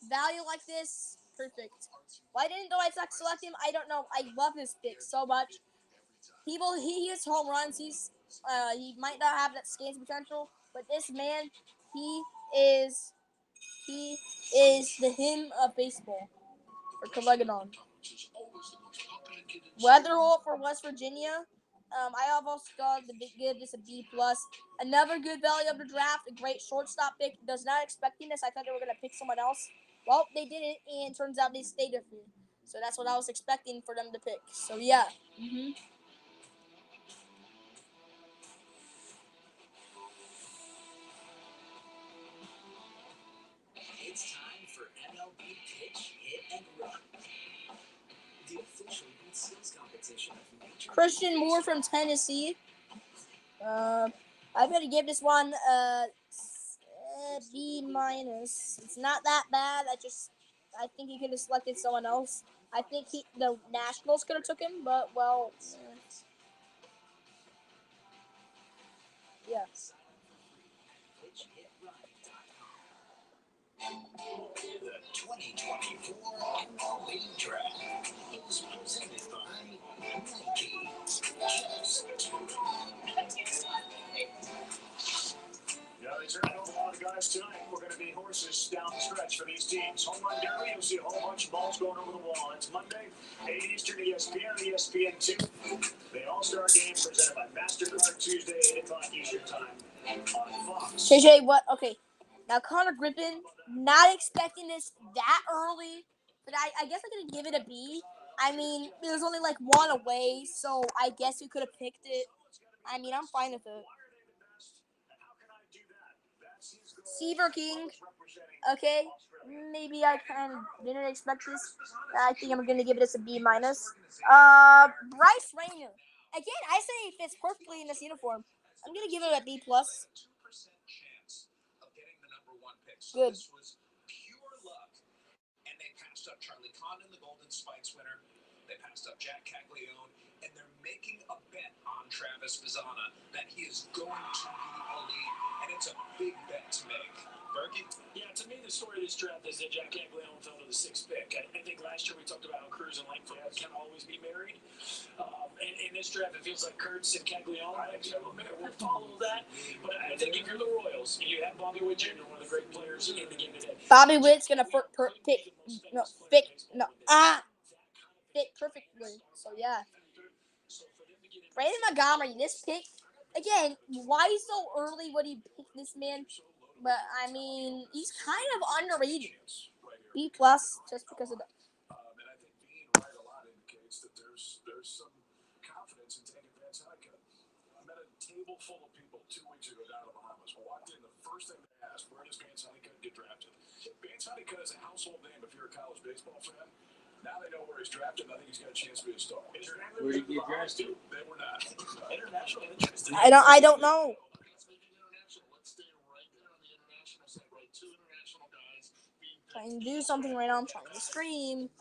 Value like this, perfect. Why didn't the White Sox select him? I don't know. I love this pick so much. He hits home runs. He might not have that skating potential, but this man, he is the hymn of baseball for Kalugganon. Weatherall for West Virginia. I almost thought to give this a B+. Another good value of the draft, a great shortstop pick. Was not expecting this. I thought they were gonna pick someone else. Well, they didn't, and turns out they stayed different. So that's what I was expecting for them to pick. So yeah. It's time for MLB Pitch, Hit, and Run. The official beat skills competition of Major Christian Moore from Tennessee. I'm gonna give this one B-. It's not that bad. I think he could have selected someone else. I think the Nationals could have took him, but well, yeah. The 2024 MLB Draft is presented by Nike. Just do it. Yeah, they turned over a lot of guys tonight. We're going to be horses down the stretch for these teams. Home run derby, you'll see a whole bunch of balls going over the wall. It's Monday, 8 Eastern, ESPN, ESPN2. The All-Star Game presented by MasterCard, Tuesday, 8 o'clock Eastern Time on Fox. JJ, what? Okay. Now, Connor Griffin, not expecting this that early, but I guess I'm going to give it a B. I mean, it was only like one away, so I guess you could have picked it. I mean, I'm fine with it. Seaver King, okay. Maybe I kind of didn't expect this. I think I'm going to give this a B-. Bryce Rayner. Again, I say he fits perfectly in this uniform. I'm going to give it a B+. Good. This was pure luck, and they passed up Charlie Condon, the Golden Spikes winner. They passed up Jack Caglione, and they're making a bet on Travis Bazzana that he is going to be elite, and it's a big bet to make. Berkey? Yeah, to me, the story of this draft is that Jack Caglione fell to the 6th pick. I think last year we talked about how Cruz and Langford can always be married. In this draft, it feels like Kurtz and Caglione will follow that. But I think if you're the Royals, you have Bobby Witt Jr., one of the great players in the game today. Bobby Witt's going to fit perfectly. So, yeah. Brandon Montgomery, this pick, again, why so early would he pick this man? But, I mean, he's kind of underrated. B+, just because of that. And I think being right a lot indicates that there's some confidence in taking Van Honeycutt. I met a table full of people 2 weeks ago down in the Bahamas. I walked in, the first thing they asked, where does Van Honeycutt get drafted? Van Honeycutt is a household name if you're a college baseball fan. Now they know where he's drafted, and I think he's got a chance to be a star. Where did you get drafted? They were not. International interest. I don't know. Let's stay right there on the international side, right? 2 international guys. Trying to do something right now. I'm trying to stream.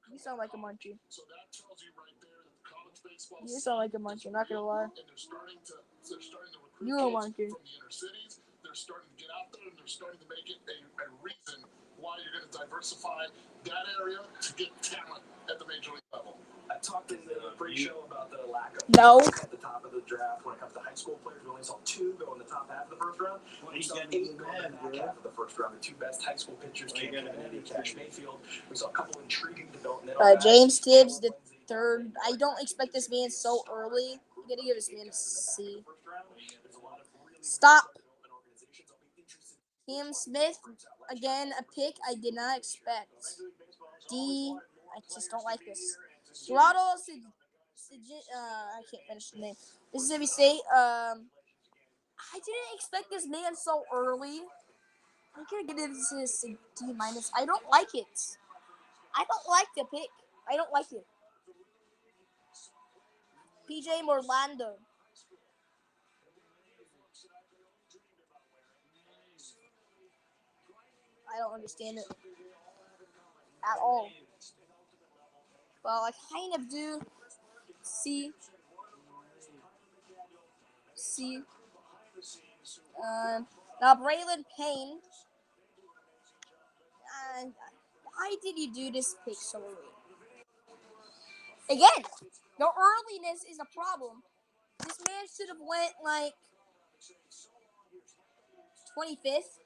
You sound like a munchie. So that tells you right there that college baseball. You sound like a munchie. I'm not gonna lie. And they're starting to recruit You're a kids munchie. from the inner cities. They're starting to get out there, and they're starting to make it a reason why you're going to diversify that area to get talent at the major league level. I talked in the pre-show about the lack of No. at the top of the draft when it comes to high school players. We only saw 2 go in the top half of the first round. We saw 8 go in the back half of the first round. The 2 best high school pitchers, Cam Kennedy and Cash Mayfield. We saw a couple intriguing development. James Tibbs, the third. I don't expect this man so early. I'm gonna give this man a C. Stop. Cam Smith, again, a pick I did not expect. D. I just don't like this. Gerardo I can't finish the name. Mississippi State. I didn't expect this man so early. I'm gonna give this a D-. I don't like it. I don't like the pick. I don't like it. PJ Morlando. I don't understand it at all. Well, I kind of do. See. Now Braylon Payne. Why did you do this pick so early? Again, the earliness is a problem. This man should have went like 25th.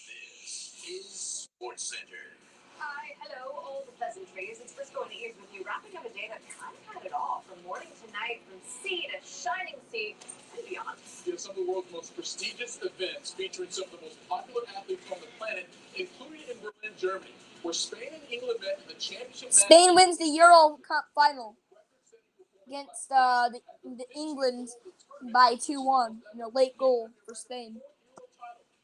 This is Sports Center. Hi, hello, all the pleasantries. It's Briscoe in the ears with you, wrapping up a day that kind of had it all, from morning to night, from sea to shining sea, and beyond. We have some of the world's most prestigious events featuring some of the most popular athletes on the planet, including in Berlin, Germany, where Spain and England met in the championship match. Spain wins the Euro Cup final against the England by 2-1. Late goal for Spain.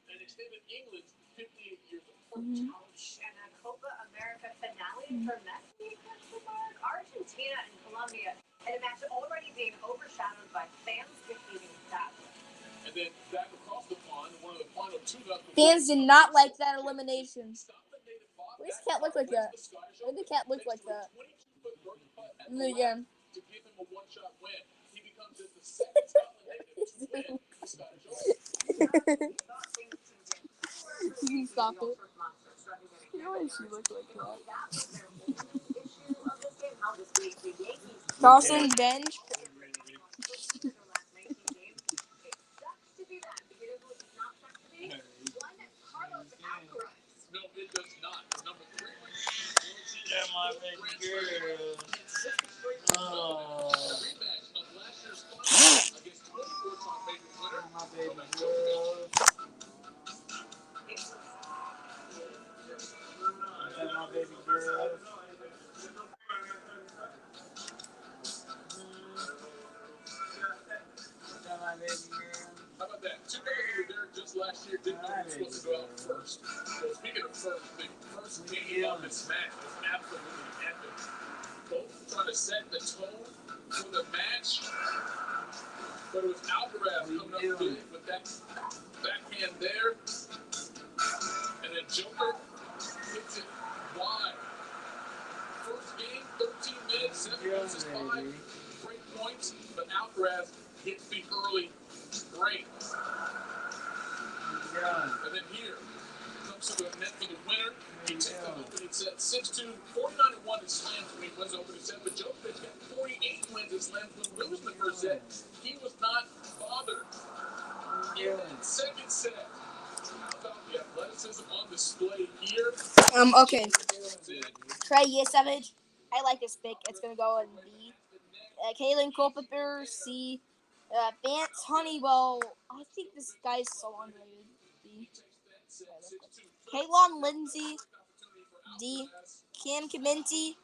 And extended England's 58 years of Mm-hmm. And a Copa America finale for Messi, Argentina and Colombia, in a match already being overshadowed by fans behaving badly. And then back across the pond, one of the final two left. Fans did not like that elimination. Why does the cat look like that? Why did the cat look like that? Again. To give him a one-shot win. He becomes the second Scotland native to win the Scottish Open. You can stop it. Why does she look like that? Carlson bench. No, it does not. Number 3. Yeah, my baby girl. Oh. Rematch of last year's final against 24-time major winner. My baby girl. Yeah, my baby girl. Yeah, my baby girl. How about that? Two guys who were there just last year didn't know who was supposed to go out first. So speaking of first, the first game of this match was absolutely epic. Both trying to set the tone for the match. But it was Alcaraz coming up big with that backhand there. And then Joker hits it wide. First game, 13 minutes, 7 versus 5. Great points, but Alcaraz hit feet early. Great. And then here comes to the net for the winner. He takes the opening set 6-2, 49-1 in slams when he wins the opening set. But Djokovic got 48 wins in slams when losing the first set. He was not bothered. In that second set, how about the athleticism on display here? Okay. Trey Yesavage. I like this pick. It's gonna go in B. Kaylin Culpepper, C. Vance Honeywell. I think this guy's so underrated. D. Kaylon Lindsay. D. Cam Kaminti.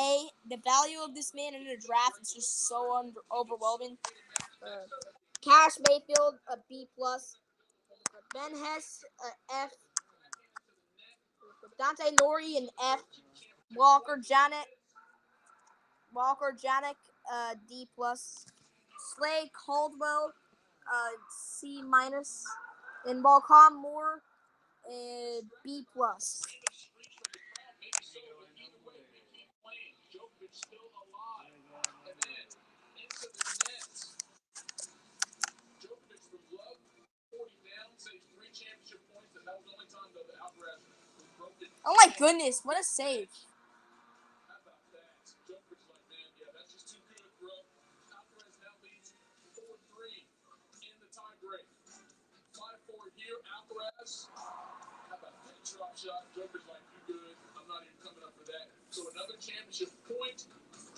A. The value of this man in the draft is just so overwhelming. Cash Mayfield, a B+. Ben Hess, F. Dante Nori, an F. Walker Janik, D+. Slade Caldwell, C-. And Malcolm Moore, B+. Oh my goodness, what a save. Drop shot. Joker's like, you good. I'm not even coming up for that. So another championship point,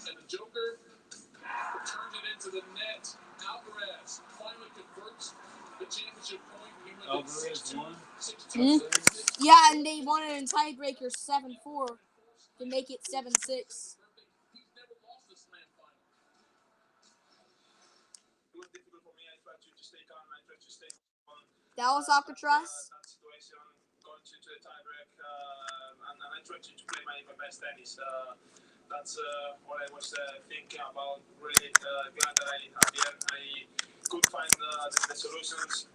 and the Joker turns it into the net. Alcaraz finally converts the championship point. He went 6-2. Yeah, and they won it in tiebreaker 7-4 to make it 7-6. He's never lost a slam final. It was difficult for me. I tried to stay calm. I tried to stay on. Dallas Alcatraz. That situation, going to the tiebreak, and I tried to play my best tennis. That's what I was thinking about. Really glad that I at the end I could find the solutions.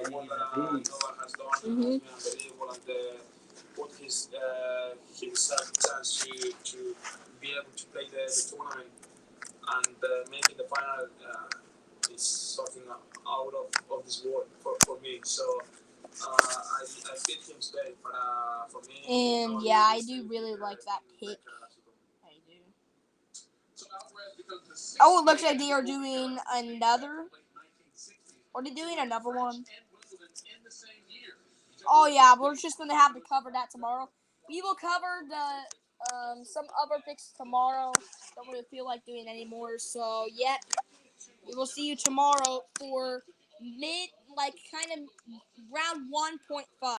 The work that Nova has done has been unbelievable, and what his chance to be able to play the tournament and making the final is something out of this world for me. So I pick him today for me. And yeah, I do really like that pick. I do. Oh, it looks like they are doing another. Are they doing another one? Oh yeah, we're just gonna have to cover that tomorrow. We will cover the some other picks tomorrow. Don't really feel like doing anymore. So yeah, we will see you tomorrow for kind of round 1.5.